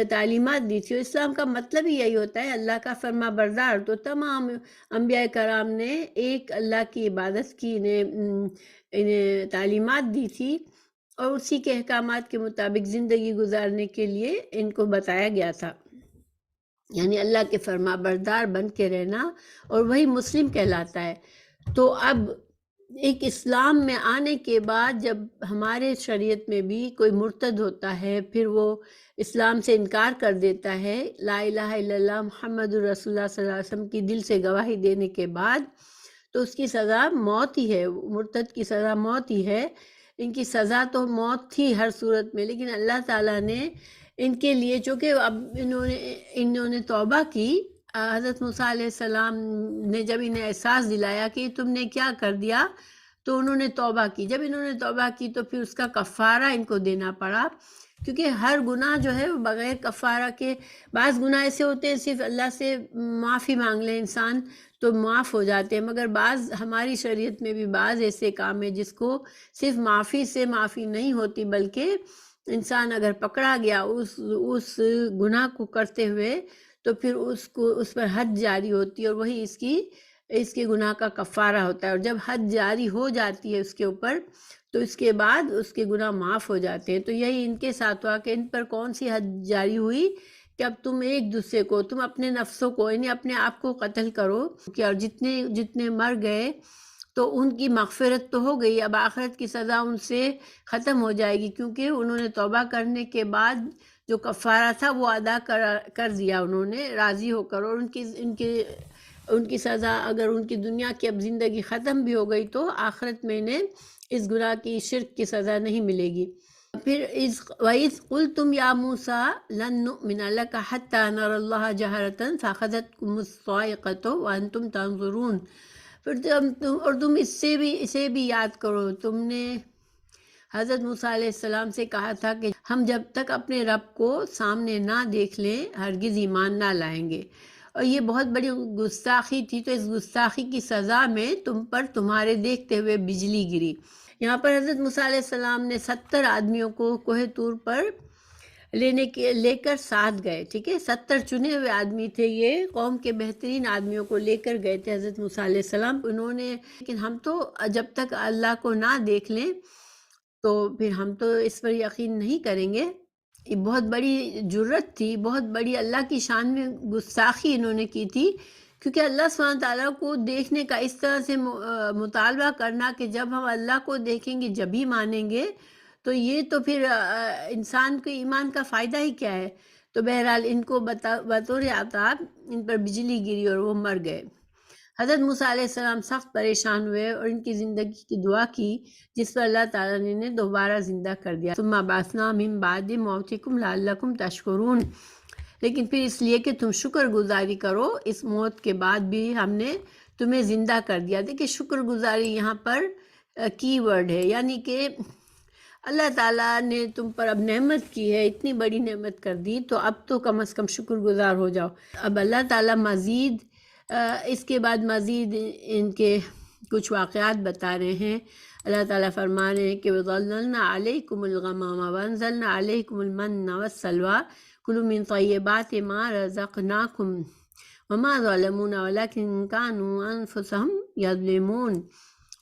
تعلیمات دی تھی، اور اسلام کا مطلب ہی یہی ہوتا ہے اللہ کا فرما بردار۔ تو تمام انبیاء کرام نے ایک اللہ کی عبادت کی انہیں تعلیمات دی تھی، اور اسی کے احکامات کے مطابق زندگی گزارنے کے لیے ان کو بتایا گیا تھا، یعنی اللہ کے فرما بردار بن کے رہنا، اور وہی مسلم کہلاتا ہے۔ تو اب ایک اسلام میں آنے کے بعد جب ہمارے شریعت میں بھی کوئی مرتد ہوتا ہے، پھر وہ اسلام سے انکار کر دیتا ہے، لا الہ الا اللہ محمد رسول اللہ صلی اللہ علیہ وسلم کی دل سے گواہی دینے کے بعد، تو اس کی سزا موت ہی ہے، مرتد کی سزا موت ہی ہے۔ ان کی سزا تو موت تھی ہر صورت میں، لیکن اللہ تعالیٰ نے ان کے لیے، چونکہ اب انہوں نے توبہ کی، حضرت موسیٰ علیہ السلام نے جب انہیں احساس دلایا کہ تم نے کیا کر دیا، تو انہوں نے توبہ کی۔ جب انہوں نے توبہ کی تو پھر اس کا کفارہ ان کو دینا پڑا، کیونکہ ہر گناہ جو ہے وہ بغیر کفارہ کے، بعض گناہ ایسے ہوتے ہیں صرف اللہ سے معافی مانگ لے انسان تو معاف ہو جاتے ہیں، مگر بعض ہماری شریعت میں بھی بعض ایسے کام ہیں جس کو صرف معافی سے معافی نہیں ہوتی، بلکہ انسان اگر پکڑا گیا اس گناہ کو کرتے ہوئے تو پھر اس پر حد جاری ہوتی ہے، اور وہی اس کے گناہ کا کفارہ ہوتا ہے، اور جب حد جاری ہو جاتی ہے اس کے اوپر تو اس کے بعد اس کے گناہ معاف ہو جاتے ہیں۔ تو یہی ان کے ساتھ ہوا کہ ان پر کون سی حد جاری ہوئی کہ اب تم ایک دوسرے کو، تم اپنے نفسوں کو، یعنی اپنے آپ کو قتل کرو، اور جتنے مر گئے تو ان کی مغفرت تو ہو گئی، اب آخرت کی سزا ان سے ختم ہو جائے گی، کیونکہ انہوں نے توبہ کرنے کے بعد جو کفارہ تھا وہ ادا کر دیا انہوں نے راضی ہو کر، اور ان کی سزا، اگر ان کی دنیا کی اب زندگی ختم بھی ہو گئی تو آخرت میں انہیں اس گناہ کی، شرک کی سزا نہیں ملے گی۔ پھر وَإِذْ قُلْتُمْ يَا مُوسَىٰ لَن نُّؤْمِنَ لَكَ حَتَّىٰ نَرَى اللَّهَ جَهْرَةً فَأَخَذَتْكُمُ الصَّاعِقَةُ وَأَنْتُمْ تَنظُرُونَ۔ پھر تم اسے بھی یاد کرو، تم نے حضرت موسیٰ علیہ السلام سے کہا تھا کہ ہم جب تک اپنے رب کو سامنے نہ دیکھ لیں ہرگز ایمان نہ لائیں گے، اور یہ بہت بڑی گستاخی تھی، تو اس گستاخی کی سزا میں تم پر تمہارے دیکھتے ہوئے بجلی گری۔ یہاں پر حضرت موسیٰ علیہ السلام نے 70 آدمیوں کو کوہ طور پر لے کر ساتھ گئے، ٹھیک ہے، 70 چنے ہوئے آدمی تھے، یہ قوم کے بہترین آدمیوں کو لے کر گئے تھے حضرت موسیٰ علیہ السلام، انہوں نے، لیکن ہم تو جب تک اللہ کو نہ دیکھ لیں تو پھر ہم تو اس پر یقین نہیں کریں گے۔ یہ بہت بڑی جرت تھی، بہت بڑی اللہ کی شان میں گستاخی انہوں نے کی تھی، کیونکہ اللہ سبحانہ تعالیٰ کو دیکھنے کا اس طرح سے مطالبہ کرنا کہ جب ہم اللہ کو دیکھیں گے جب ہی مانیں گے، تو یہ تو پھر انسان کے ایمان کا فائدہ ہی کیا ہے۔ تو بہرحال ان کو بطور عذاب ان پر بجلی گری اور وہ مر گئے۔ حضرت موسیٰ علیہ السلام سخت پریشان ہوئے اور ان کی زندگی کی دعا کی، جس پر اللہ تعالیٰ نے انہیں دوبارہ زندہ کر دیا۔ ثم بعثنا من بعد موتکم لعلکم تشکرون، لیکن پھر اس لیے کہ تم شکر گزاری کرو، اس موت کے بعد بھی ہم نے تمہیں زندہ کر دیا۔ دیکھیں شکر گزاری یہاں پر کی ورڈ ہے، یعنی کہ اللہ تعالیٰ نے تم پر اب نعمت کی ہے، اتنی بڑی نعمت کر دی، تو اب تو کم از کم شکر گزار ہو جاؤ۔ اب اللہ تعالیٰ مزید اس کے بعد مزید ان کے کچھ واقعات بتا رہے ہیں۔ اللہ تعالیٰ فرما رہے ہیں کہ وَظَلَّلْنَا عَلَيْكُمُ الْغَمَامَ وَأَنزَلْنَا عَلَيْكُمُ الْمَنَّ وَالسَّلْوَىٰ كُلُوا مِن طَيِّبَاتِ مَا رَزَقْنَاكُمْ وَمَا ظَلَمُونَا وَلَٰكِن كَانُوا أَنفُسَهُمْ يَظْلِمُونَ،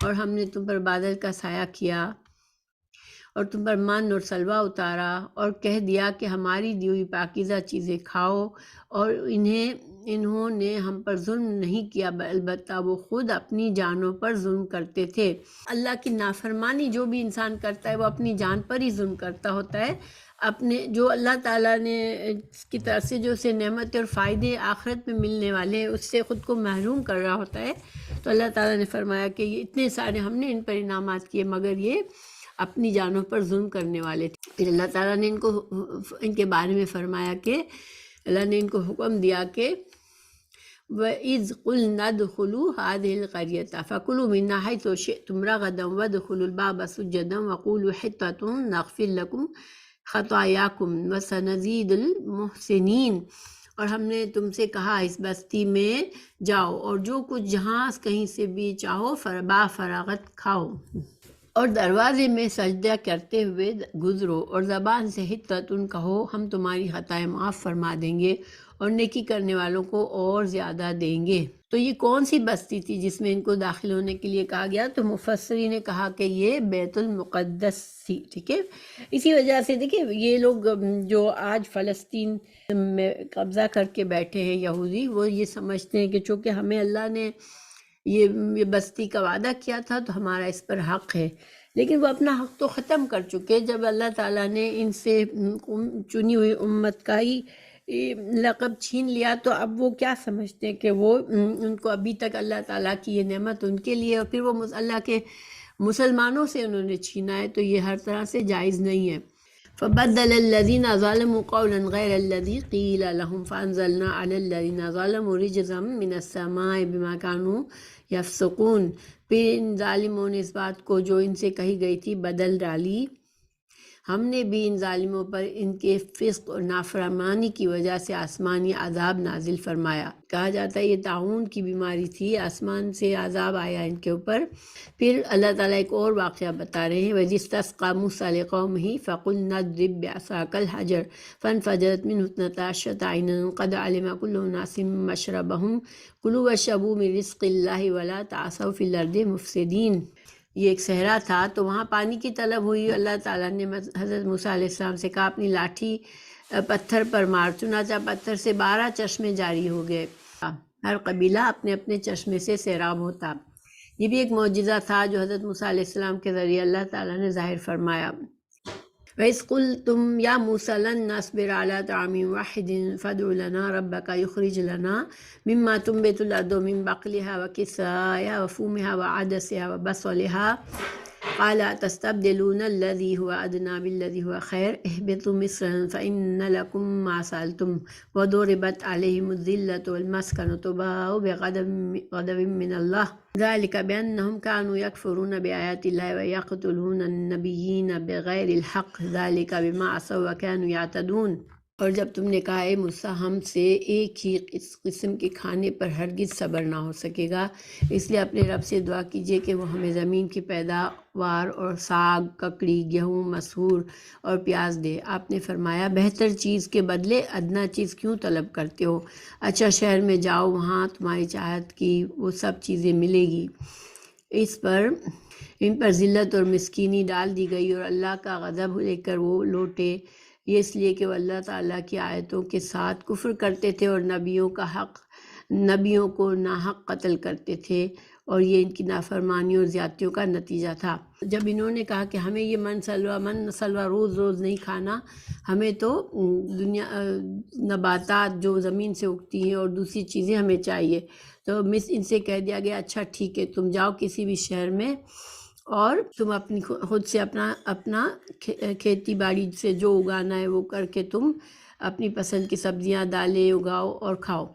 اور ہم نے تم پر بادل کا سایہ کیا اور تم پر من اور سلوہ اتارا اور کہہ دیا کہ ہماری دی ہوئی پاکیزہ چیزیں کھاؤ، اور انہوں نے ہم پر ظلم نہیں کیا، البتہ وہ خود اپنی جانوں پر ظلم کرتے تھے۔ اللہ کی نافرمانی جو بھی انسان کرتا ہے وہ اپنی جان پر ہی ظلم کرتا ہوتا ہے، اپنے جو اللہ تعالیٰ نے اس کی طرف سے جو اسے نعمت اور فائدے آخرت میں ملنے والے ہیں اس سے خود کو محروم کر رہا ہوتا ہے۔ تو اللہ تعالیٰ نے فرمایا کہ یہ اتنے سارے ہم نے ان پر انعامات کیے مگر یہ اپنی جانوں پر ظلم کرنے والے تھے۔ پھر اللہ تعالیٰ نے ان کے بارے میں فرمایا کہ اللہ نے ان کو حکم دیا کہ وَإِذْ قُلْنَا ادْخُلُوا هَٰذِهِ الْقَرْيَةَ فَكُلُوا مِنْهَا حَيْثُ شِئْتُمْ رَغَدًا وَادْخُلُوا الْبَابَ سُجَّدًا وَقُولُوا حِطَّةٌ نَغْفِرْ لَكُمْ خَطَايَاكُمْ وَسَنَزِيدُ الْمُحْسِنِينَ، اور ہم نے تم سے کہا اس بستی میں جاؤ اور جو کچھ جہاں کہیں سے بھی چاہو فراغت کھاؤ، اور دروازے میں سجدہ کرتے ہوئے گزرو، اور زبان سے حطتن کہو ہم تمہاری خطائیں معاف فرما دیں گے اور نیکی کرنے والوں کو اور زیادہ دیں گے۔ تو یہ کون سی بستی تھی جس میں ان کو داخل ہونے کے لیے کہا گیا؟ تو مفسرین نے کہا کہ یہ بیت المقدس تھی، ٹھیک ہے۔ اسی وجہ سے دیکھیں یہ لوگ جو آج فلسطین میں قبضہ کر کے بیٹھے ہیں یہودی، وہ یہ سمجھتے ہیں کہ چونکہ ہمیں اللہ نے یہ بستی کا وعدہ کیا تھا تو ہمارا اس پر حق ہے، لیکن وہ اپنا حق تو ختم کر چکے جب اللہ تعالیٰ نے ان سے چنی ہوئی امت کا ہی لقب چھین لیا۔ تو اب وہ کیا سمجھتے ہیں کہ وہ ان کو ابھی تک اللہ تعالیٰ کی یہ نعمت ان کے لیے، اور پھر وہ اللہ کے مسلمانوں سے انہوں نے چھینا ہے، تو یہ ہر طرح سے جائز نہیں ہے۔ فَبَدَّلَ الَّذِينَ ظَلَمُوا قَوْلًا غَيْرَ الَّذِي قِيلَ لَهُمْ فَأَنزَلْنَا عَلَى الَّذِينَ ظَلَمُوا رِجْزًا مِّنَ السَّمَاءِ بِمَا كَانُوا يَفْسُقُونَ، پھر ان ظالموں نے اس بات کو جو ان سے کہی گئی تھی بدل ڈالی، ہم نے بھی ان ظالموں پر ان کے فسق اور نافرمانی کی وجہ سے آسمانی عذاب نازل فرمایا۔ کہا جاتا ہے یہ طاعون کی بیماری تھی، آسمان سے عذاب آیا ان کے اوپر۔ پھر اللہ تعالیٰ ایک اور واقعہ بتا رہے ہیں وَإِذِ اسْتَسْقَىٰ مُوسَىٰ لِقَوْمِهِ فَقُلْنَا اضْرِب بِّعَصَاكَ الْحَجَرَ فَانْفَجَرَتْ مِنْهُ اثْنَتَا عَشْرَةَ عَيْنًا قَدْ عَلِمَ كُلُّ أُنَاسٍ مَّشْرَبَهُمْ كُلُوا وَاشْرَبُوا مِن رِّزْقِ اللَّهِ وَلَا تَعْثَوْا فِي الْأَرْضِ مُفْسِدِينَ۔ یہ ایک صحرا تھا تو وہاں پانی کی طلب ہوئی، اللہ تعالیٰ نے حضرت موسیٰ علیہ السلام سے کہا اپنی لاٹھی پتھر پر مار، چنانچہ پتھر سے 12 چشمے جاری ہو گئے، ہر قبیلہ اپنے اپنے چشمے سے سیراب ہوتا۔ یہ بھی ایک معجزہ تھا جو حضرت موسیٰ علیہ السلام کے ذریعے اللہ تعالیٰ نے ظاہر فرمایا۔ وَإِذْ قُلْتُمْ يَا مُوسَىٰ لَن نَّصْبِرَ عَلَىٰ طَعَامٍ وَاحِدٍ فَادْعُ لَنَا رَبَّكَ يُخْرِجْ لَنَا مِمَّا تُنبِتُ الْأَرْضُ مِن بَقْلِهَا وَكِسَائِهَا وَفُومِهَا وَعَدَسِهَا وَبَصَلِهَا قَالَ أَتَسْتَبْدِلُونَ الَّذِي هُوَ أَدْنَىٰ بِالَّذِي هُوَ خَيْرٌ اهْبِطُوا مِصْرًا فَإِنَّ لَكُم مَّا سَأَلْتُمْ وَضُرِبَتْ عَلَيْهِمُ الذِّلَّةُ وَالْمَسْكَنَةُ وَبَاءُوا بِغَضَبٍ مِّنَ اللَّهِ ذَٰلِكَ بِأَنَّهُمْ كَانُوا يَكْفُرُونَ بِآيَاتِ اللَّهِ وَيَقْتُلُونَ النَّبِيِّينَ بِغَيْرِ الْحَقِّ ذَٰلِكَ بِمَا عَصَوا وَكَانُوا يَعْتَدُونَ۔ اور جب تم نے کہا اے موسیٰ ہم سے ایک ہی قسم کے کھانے پر ہرگز صبر نہ ہو سکے گا، اس لیے اپنے رب سے دعا کیجئے کہ وہ ہمیں زمین کی پیداوار اور ساگ، ککڑی، گیہوں، مسحور اور پیاز دے۔ آپ نے فرمایا بہتر چیز کے بدلے ادنا چیز کیوں طلب کرتے ہو؟ اچھا شہر میں جاؤ، وہاں تمہاری چاہت کی وہ سب چیزیں ملے گی۔ ان پر ذلت اور مسکینی ڈال دی گئی اور اللہ کا غضب لے کر وہ لوٹے، یہ اس لیے کہ وہ اللہ تعالیٰ کی آیتوں کے ساتھ کفر کرتے تھے اور نبیوں کو ناحق قتل کرتے تھے، اور یہ ان کی نافرمانی اور زیادتیوں کا نتیجہ تھا۔ جب انہوں نے کہا کہ ہمیں یہ من سلوہ روز روز نہیں کھانا، ہمیں تو نباتات جو زمین سے اگتی ہیں اور دوسری چیزیں ہمیں چاہیے، تو ان سے کہہ دیا گیا اچھا ٹھیک ہے تم جاؤ کسی بھی شہر میں اور تم اپنی خود سے اپنا کھیتی باڑی سے جو اگانا ہے وہ کر کے تم اپنی پسند کی سبزیاں دالیں اگاؤ اور کھاؤ۔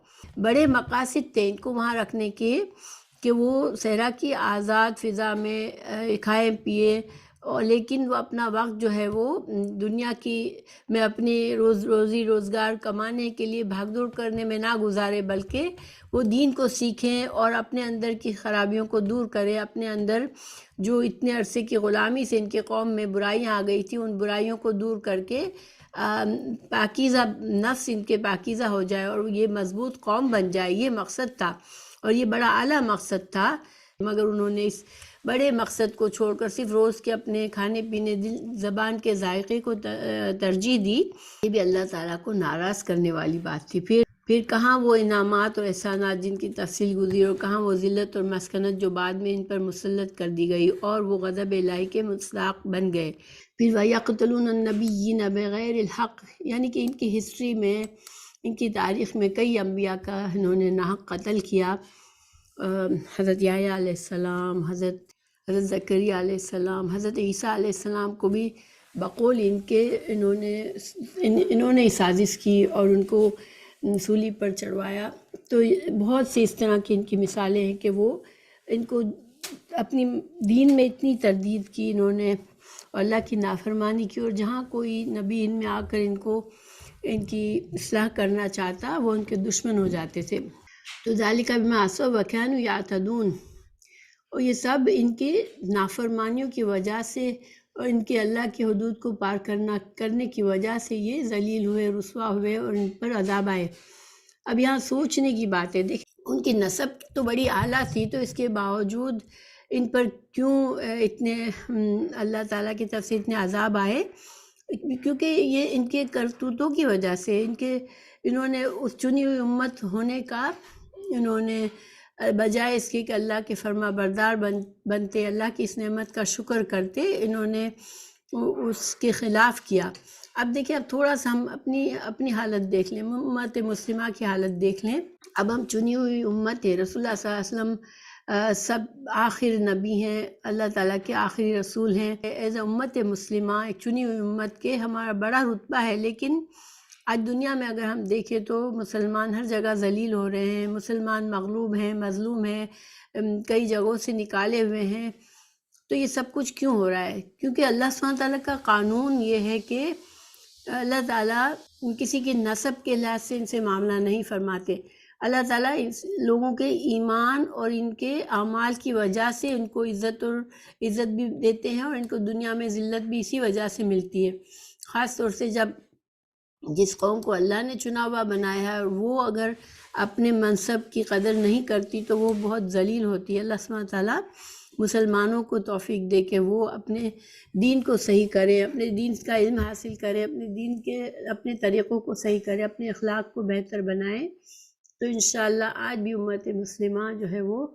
بڑے مقاصد تھے ان کو وہاں رکھنے کے کہ وہ صحرا کی آزاد فضا میں کھائیں پیے اور لیکن وہ اپنا وقت جو ہے وہ دنیا کی میں اپنی روزی روزگار کمانے کے لیے بھاگ دوڑ کرنے میں نہ گزارے، بلکہ وہ دین کو سیکھیں اور اپنے اندر کی خرابیوں کو دور کریں، اپنے اندر جو اتنے عرصے کی غلامی سے ان کے قوم میں برائیاں آ گئی تھیں، ان برائیوں کو دور کر کے پاکیزہ نفس ان کے پاکیزہ ہو جائے اور یہ مضبوط قوم بن جائے۔ یہ مقصد تھا اور یہ بڑا اعلیٰ مقصد تھا، مگر انہوں نے اس بڑے مقصد کو چھوڑ کر صرف روز کے اپنے کھانے پینے زبان کے ذائقے کو ترجیح دی۔ یہ بھی اللہ تعالیٰ کو ناراض کرنے والی بات تھی۔ پھر کہاں وہ انعامات اور احسانات جن کی تفصیل گزری، اور کہاں وہ ذلت اور مسکنت جو بعد میں ان پر مسلط کر دی گئی اور وہ غضب الہی کے مستحق بن گئے۔ پھر وَيَقْتُلُونَ النَّبِيِّينَ بِغَيْرِ الْحَقِّ، یعنی کہ ان کی ہسٹری میں، ان کی تاریخ میں کئی انبیاء کا انہوں نے ناحق قتل کیا۔ حضرت یحییٰ علیہ السلام، حضرت زکریا علیہ السلام، حضرت عیسیٰ علیہ السلام کو بھی بقول ان کے انہوں نے سازش کی اور ان کو سولی پر چڑھوایا۔ تو بہت سی اس طرح کی ان کی مثالیں ہیں کہ وہ ان کو اپنی دین میں اتنی تردید کی انہوں نے، اور اللہ کی نافرمانی کی، اور جہاں کوئی نبی ان میں آ کر ان کی اصلاح کرنا چاہتا وہ ان کے دشمن ہو جاتے تھے۔ تو ذالک بما عصوا وکانوا یعتدون، اور یہ سب ان کی نافرمانیوں کی وجہ سے اور ان کے اللہ کی حدود کو پار کرنے کی وجہ سے یہ ذلیل ہوئے، رسوا ہوئے اور ان پر عذاب آئے۔ اب یہاں سوچنے کی بات ہے، دیکھیں ان کی نسب تو بڑی اعلیٰ تھی، تو اس کے باوجود ان پر کیوں اتنے اللہ تعالیٰ کی طرف سے اتنے عذاب آئے؟ کیونکہ یہ ان کے کرتوتوں کی وجہ سے، انہوں نے اس چنی ہوئی امت ہونے کا، انہوں نے بجائے اس کے کہ اللہ کے فرما بردار بنتے، اللہ کی اس نعمت کا شکر کرتے، انہوں نے اس کے خلاف کیا۔ اب دیکھیں، اب تھوڑا سا ہم اپنی حالت دیکھ لیں، امت مسلمہ کی حالت دیکھ لیں۔ اب ہم چنی ہوئی امت ہے، رسول اللہ صلی اللہ علیہ وسلم سب آخر نبی ہیں، اللہ تعالیٰ کے آخری رسول ہیں۔ ایز اے امت مسلمہ، ایک چنی ہوئی امت کے ہمارا بڑا رتبہ ہے، لیکن آج دنیا میں اگر ہم دیکھیں تو مسلمان ہر جگہ ذلیل ہو رہے ہیں، مسلمان مغلوب ہیں، مظلوم ہیں، کئی جگہوں سے نکالے ہوئے ہیں۔ تو یہ سب کچھ کیوں ہو رہا ہے؟ کیونکہ اللہ سبحانہ تعالیٰ کا قانون یہ ہے کہ اللہ تعالیٰ کسی کی نسب کے لحاظ سے ان سے معاملہ نہیں فرماتے۔ اللہ تعالیٰ لوگوں کے ایمان اور ان کے اعمال کی وجہ سے ان کو عزت بھی دیتے ہیں، اور ان کو دنیا میں ذلت بھی اسی وجہ سے ملتی ہے۔ خاص طور سے جب جس قوم کو اللہ نے چنا ہوا بنایا ہے، وہ اگر اپنے منصب کی قدر نہیں کرتی تو وہ بہت ذلیل ہوتی ہے۔ اللہ سبحانہ تعالیٰ مسلمانوں کو توفیق دے کہ وہ اپنے دین کو صحیح کریں، اپنے دین کا علم حاصل کریں، اپنے دین کے اپنے طریقوں کو صحیح کریں، اپنے اخلاق کو بہتر بنائیں۔ تو انشاءاللہ آج بھی امت مسلمہ جو ہے وہ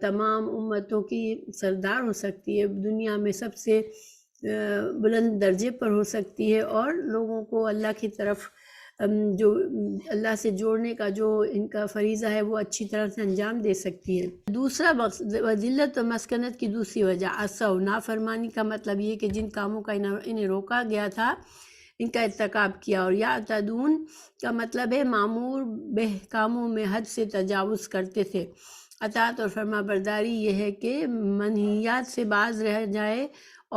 تمام امتوں کی سردار ہو سکتی ہے، دنیا میں سب سے بلند درجے پر ہو سکتی ہے، اور لوگوں کو اللہ کی طرف جو اللہ سے جوڑنے کا جو ان کا فریضہ ہے وہ اچھی طرح سے انجام دے سکتی ہے۔ دوسرا ذلت و مسکنت کی دوسری وجہ عصوا، نافرمانی کا مطلب یہ کہ جن کاموں کا انہیں روکا گیا تھا ان کا ارتکاب کیا، اور یعتدون کا مطلب ہے معمور بہ کاموں میں حد سے تجاوز کرتے تھے۔ اطاعت اور فرما برداری یہ ہے کہ منہیات سے باز رہ جائے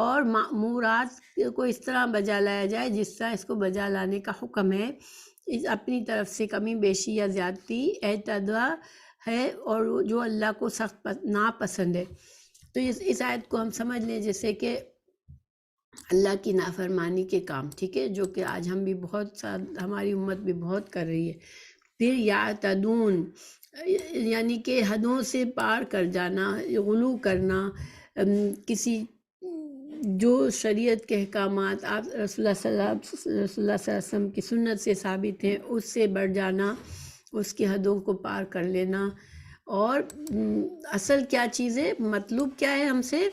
اور مأمورات کو اس طرح بجا لایا جائے جس طرح اس کو بجا لانے کا حکم ہے۔ اپنی طرف سے کمی بیشی یا زیادتی اعتداء ہے، اور جو اللہ کو سخت ناپسند ہے۔ تو اس آیت کو ہم سمجھ لیں جیسے کہ اللہ کی نافرمانی کے کام، ٹھیک ہے، جو کہ آج ہم بھی ہماری امت بھی بہت کر رہی ہے۔ پھر یعتدون یعنی کہ حدوں سے پار کر جانا، غلو کرنا، کسی جو شریعت کے احکامات آپ رسول اللہ صلی اللہ علیہ وسلم کی سنت سے ثابت ہیں اس سے بڑھ جانا، اس کی حدوں کو پار کر لینا۔ اور اصل کیا چیز ہے، مطلوب کیا ہے ہم سے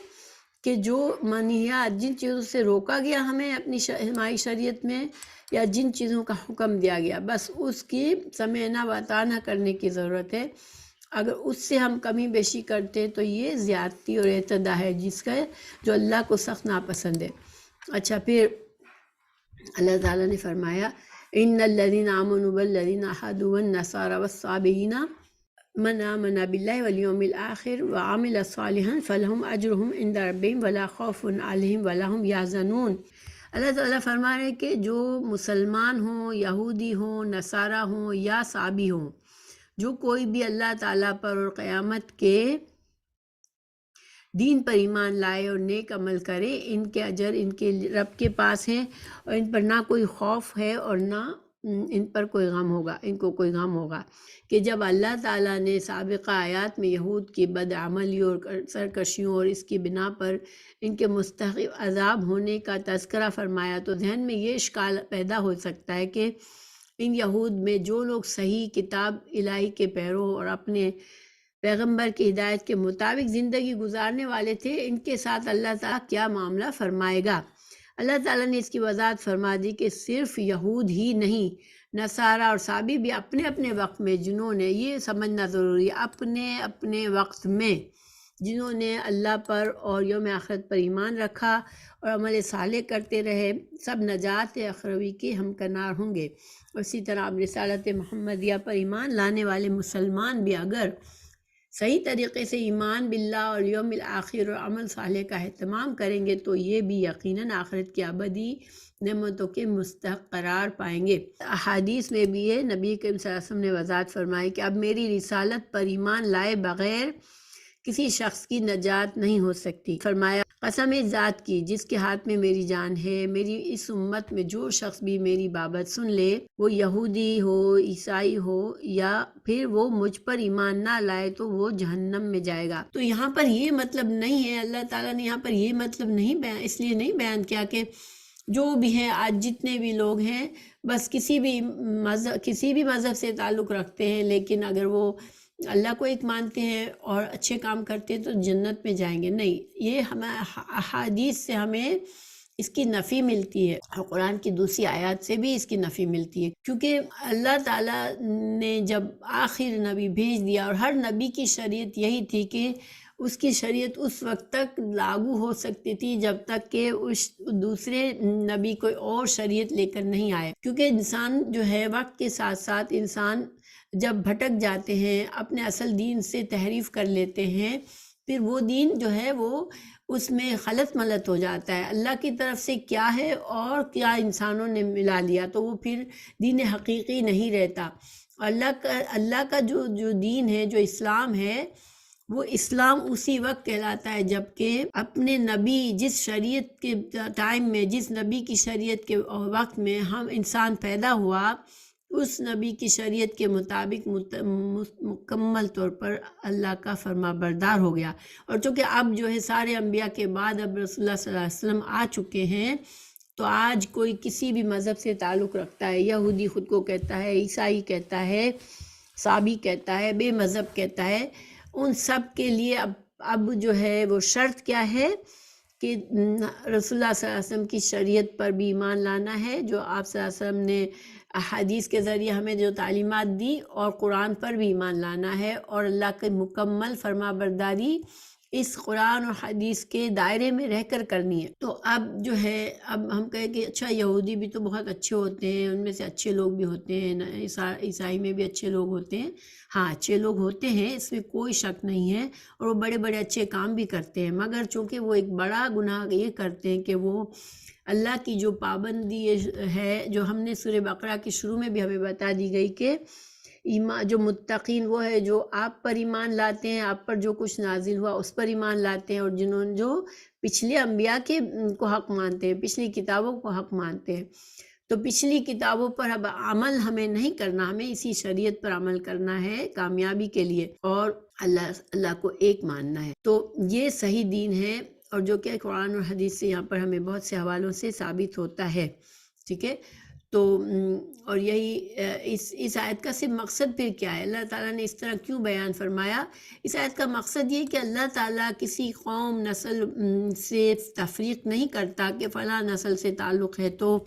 کہ جو منہیات، جن چیزوں سے روکا گیا ہمیں ہماری شریعت میں، یا جن چیزوں کا حکم دیا گیا، بس اس کی سمعنا و اطاعنا کرنے کی ضرورت ہے۔ اگر اس سے ہم کمی بیشی کرتے تو یہ زیادتی اور اعتداء ہے، جس کا جو اللہ کو سخت ناپسند ہے۔ اچھا، پھر اللہ تعالیٰ نے فرمایا ان الذین آمنوا والذین ہادوا والنصارى والصابئین من آمن باللہ والیوم الآخر وعمل صالحا فلہم اجرہم عند ربہم ولا خوف علیہم ولا ہم یحزنون۔ اللہ تعالیٰ فرما رہے ہیں کہ جو مسلمان ہوں، یہودی ہوں، نصارہ ہوں یا صابی ہوں، جو کوئی بھی اللہ تعالیٰ پر اور قیامت کے دین پر ایمان لائے اور نیک عمل کرے، ان کے اجر ان کے رب کے پاس ہیں، اور ان پر نہ کوئی خوف ہے اور نہ ان پر کوئی غم ہوگا، ان کو کوئی غم ہوگا۔ کہ جب اللہ تعالیٰ نے سابقہ آیات میں یہود کی بدعملی اور سرکشیوں اور اس کی بنا پر ان کے مستحق عذاب ہونے کا تذکرہ فرمایا، تو ذہن میں یہ اشکال پیدا ہو سکتا ہے کہ ان یہود میں جو لوگ صحیح کتاب الہی کے پیرو اور اپنے پیغمبر کی ہدایت کے مطابق زندگی گزارنے والے تھے، ان کے ساتھ اللہ تعالیٰ کیا معاملہ فرمائے گا۔ اللہ تعالیٰ نے اس کی وضاحت فرما دی کہ صرف یہود ہی نہیں، نصارہ اور صابی بھی اپنے اپنے وقت میں، جنہوں نے، یہ سمجھنا ضروری ہے، اپنے اپنے وقت میں جنہوں نے اللہ پر اور یوم آخرت پر ایمان رکھا اور عمل صالح کرتے رہے، سب نجات اخروی کے ہمکنار ہوں گے۔ اسی طرح اب رسالت محمدیہ پر ایمان لانے والے مسلمان بھی اگر صحیح طریقے سے ایمان باللہ اور یوم الآخر اور عمل صالح کا اہتمام کریں گے تو یہ بھی یقیناً آخرت کی ابدی نعمتوں کے مستحق قرار پائیں گے۔ احادیث میں بھی یہ نبی کریم صلی اللہ علیہ وسلم نے وضاحت فرمائی کہ اب میری رسالت پر ایمان لائے بغیر کسی شخص کی نجات نہیں ہو سکتی۔ فرمایا قسم اس ذات کی جس کے ہاتھ میں میری جان ہے، میری اس امت میں جو شخص بھی میری بابت سن لے، وہ یہودی ہو، عیسائی ہو، یا پھر وہ مجھ پر ایمان نہ لائے، تو وہ جہنم میں جائے گا۔ تو یہاں پر یہ مطلب نہیں ہے، اللہ تعالیٰ نے یہاں پر یہ مطلب نہیں بیان، اس لیے نہیں بیان کیا کہ جو بھی ہیں، آج جتنے بھی لوگ ہیں، بس کسی بھی مذہب سے تعلق رکھتے ہیں، لیکن اگر وہ اللہ کو ایک مانتے ہیں اور اچھے کام کرتے ہیں تو جنت میں جائیں گے، نہیں۔ یہ ہمیں احادیث سے ہمیں اس کی نفی ملتی ہے، اور قرآن کی دوسری آیات سے بھی اس کی نفی ملتی ہے، کیونکہ اللہ تعالیٰ نے جب آخر نبی بھیج دیا، اور ہر نبی کی شریعت یہی تھی کہ اس کی شریعت اس وقت تک لاگو ہو سکتی تھی جب تک کہ اس دوسرے نبی کوئی اور شریعت لے کر نہیں آئے، کیونکہ انسان جو ہے وقت کے ساتھ ساتھ انسان جب بھٹک جاتے ہیں، اپنے اصل دین سے تحریف کر لیتے ہیں، پھر وہ دین جو ہے وہ اس میں خلط ملط ہو جاتا ہے، اللہ کی طرف سے کیا ہے اور کیا انسانوں نے ملا لیا، تو وہ پھر دین حقیقی نہیں رہتا۔ اللہ کا جو دین ہے، جو اسلام ہے، وہ اسلام اسی وقت کہلاتا ہے جب کہ اپنے نبی جس شریعت کے ٹائم میں، جس نبی کی شریعت کے وقت میں ہم انسان پیدا ہوا، اس نبی کی شریعت کے مطابق مکمل طور پر اللہ کا فرما بردار ہو گیا۔ اور چونکہ اب جو ہے سارے انبیاء کے بعد اب رسول اللہ صلی اللہ علیہ وسلم آ چکے ہیں، تو آج کوئی کسی بھی مذہب سے تعلق رکھتا ہے، یہودی خود کو کہتا ہے، عیسائی کہتا ہے، صابی کہتا ہے، بے مذہب کہتا ہے، ان سب کے لیے اب جو ہے وہ شرط کیا ہے کہ رسول اللہ صلی اللہ علیہ وسلم کی شریعت پر بھی ایمان لانا ہے، جو آپ صلی اللہ علیہ وسلم نے احادیث کے ذریعے ہمیں جو تعلیمات دی، اور قرآن پر بھی ایمان لانا ہے، اور اللہ کی مکمل فرما برداری اس قرآن اور حدیث کے دائرے میں رہ کر کرنی ہے۔ تو اب جو ہے، اب ہم کہیں کہ اچھا یہودی بھی تو بہت اچھے ہوتے ہیں، ان میں سے اچھے لوگ بھی ہوتے ہیں، عیسائی میں بھی اچھے لوگ ہوتے ہیں، ہاں اچھے لوگ ہوتے ہیں، اس میں کوئی شک نہیں ہے، اور وہ بڑے بڑے اچھے کام بھی کرتے ہیں، مگر چونکہ وہ ایک بڑا گناہ یہ کرتے ہیں کہ وہ اللہ کی جو پابندی ہے، جو ہم نے سورہ بقرہ کی شروع میں بھی ہمیں بتا دی گئی کہ ایمان جو متقین وہ ہے جو آپ پر ایمان لاتے ہیں، آپ پر جو کچھ نازل ہوا اس پر ایمان لاتے ہیں، اور جو پچھلے انبیاء کے کو حق مانتے ہیں، پچھلی کتابوں کو حق مانتے ہیں۔ تو پچھلی کتابوں پر اب عمل ہمیں نہیں کرنا، ہمیں اسی شریعت پر عمل کرنا ہے کامیابی کے لیے، اور اللہ کو ایک ماننا ہے۔ تو یہ صحیح دین ہے، اور جو کہ قرآن اور حدیث سے یہاں پر ہمیں بہت سے حوالوں سے ثابت ہوتا ہے، ٹھیک ہے۔ تو اور یہی اس آیت کا صرف مقصد پھر کیا ہے، اللہ تعالیٰ نے اس طرح کیوں بیان فرمایا؟ اس آیت کا مقصد یہ کہ اللہ تعالیٰ کسی قوم نسل سے تفریق نہیں کرتا کہ فلاں نسل سے تعلق ہے تو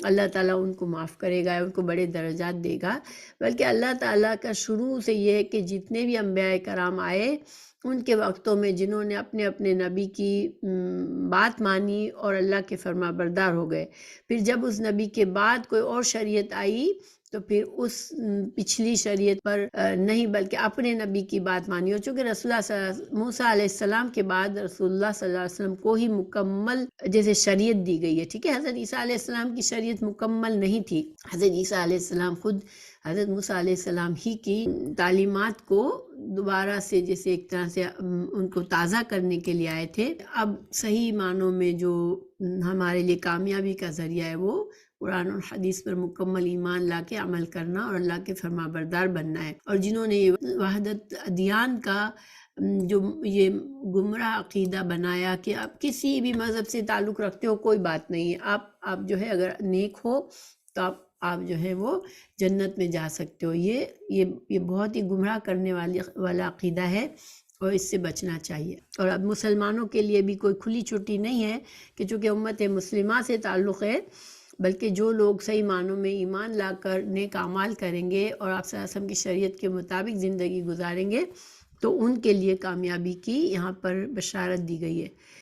اللہ تعالیٰ ان کو معاف کرے گا، ان کو بڑے درجات دے گا، بلکہ اللہ تعالیٰ کا شروع سے یہ ہے کہ جتنے بھی انبیاء کرام آئے ان کے وقتوں میں جنہوں نے اپنے اپنے نبی کی بات مانی اور اللہ کے فرما بردار ہو گئے، پھر جب اس نبی کے بعد کوئی اور شریعت آئی تو پھر اس پچھلی شریعت پر نہیں بلکہ اپنے نبی کی بات مانی ہو، چونکہ رسول اللہ موسیٰ علیہ السلام کے بعد رسول اللہ صلی اللہ علیہ وسلم کو ہی مکمل جیسے شریعت دی گئی ہے، ٹھیک ہے۔ حضرت عیسیٰ علیہ السلام کی شریعت مکمل نہیں تھی، حضرت عیسیٰ علیہ السلام خود حضرت موسیٰ علیہ السلام ہی کی تعلیمات کو دوبارہ سے جیسے ایک طرح سے ان کو تازہ کرنے کے لیے آئے تھے۔ اب صحیح معنوں میں جو ہمارے لیے کامیابی کا ذریعہ ہے وہ قرآن اور حدیث پر مکمل ایمان لا کے عمل کرنا اور اللہ کے فرما بردار بننا ہے۔ اور جنہوں نے وحدت ادیان کا جو یہ گمراہ عقیدہ بنایا کہ آپ کسی بھی مذہب سے تعلق رکھتے ہو کوئی بات نہیں ہے، آپ جو ہے اگر نیک ہو تو آپ جو ہے وہ جنت میں جا سکتے ہو، یہ بہت ہی گمراہ کرنے والا عقیدہ ہے اور اس سے بچنا چاہیے۔ اور اب مسلمانوں کے لیے بھی کوئی کھلی چھٹی نہیں ہے کہ چونکہ امت مسلمہ سے تعلق ہے، بلکہ جو لوگ صحیح معنوں میں ایمان لا کر نیک اعمال کریں گے اور آپ صلی اللہ علیہ وسلم کی شریعت کے مطابق زندگی گزاریں گے تو ان کے لیے کامیابی کی یہاں پر بشارت دی گئی ہے۔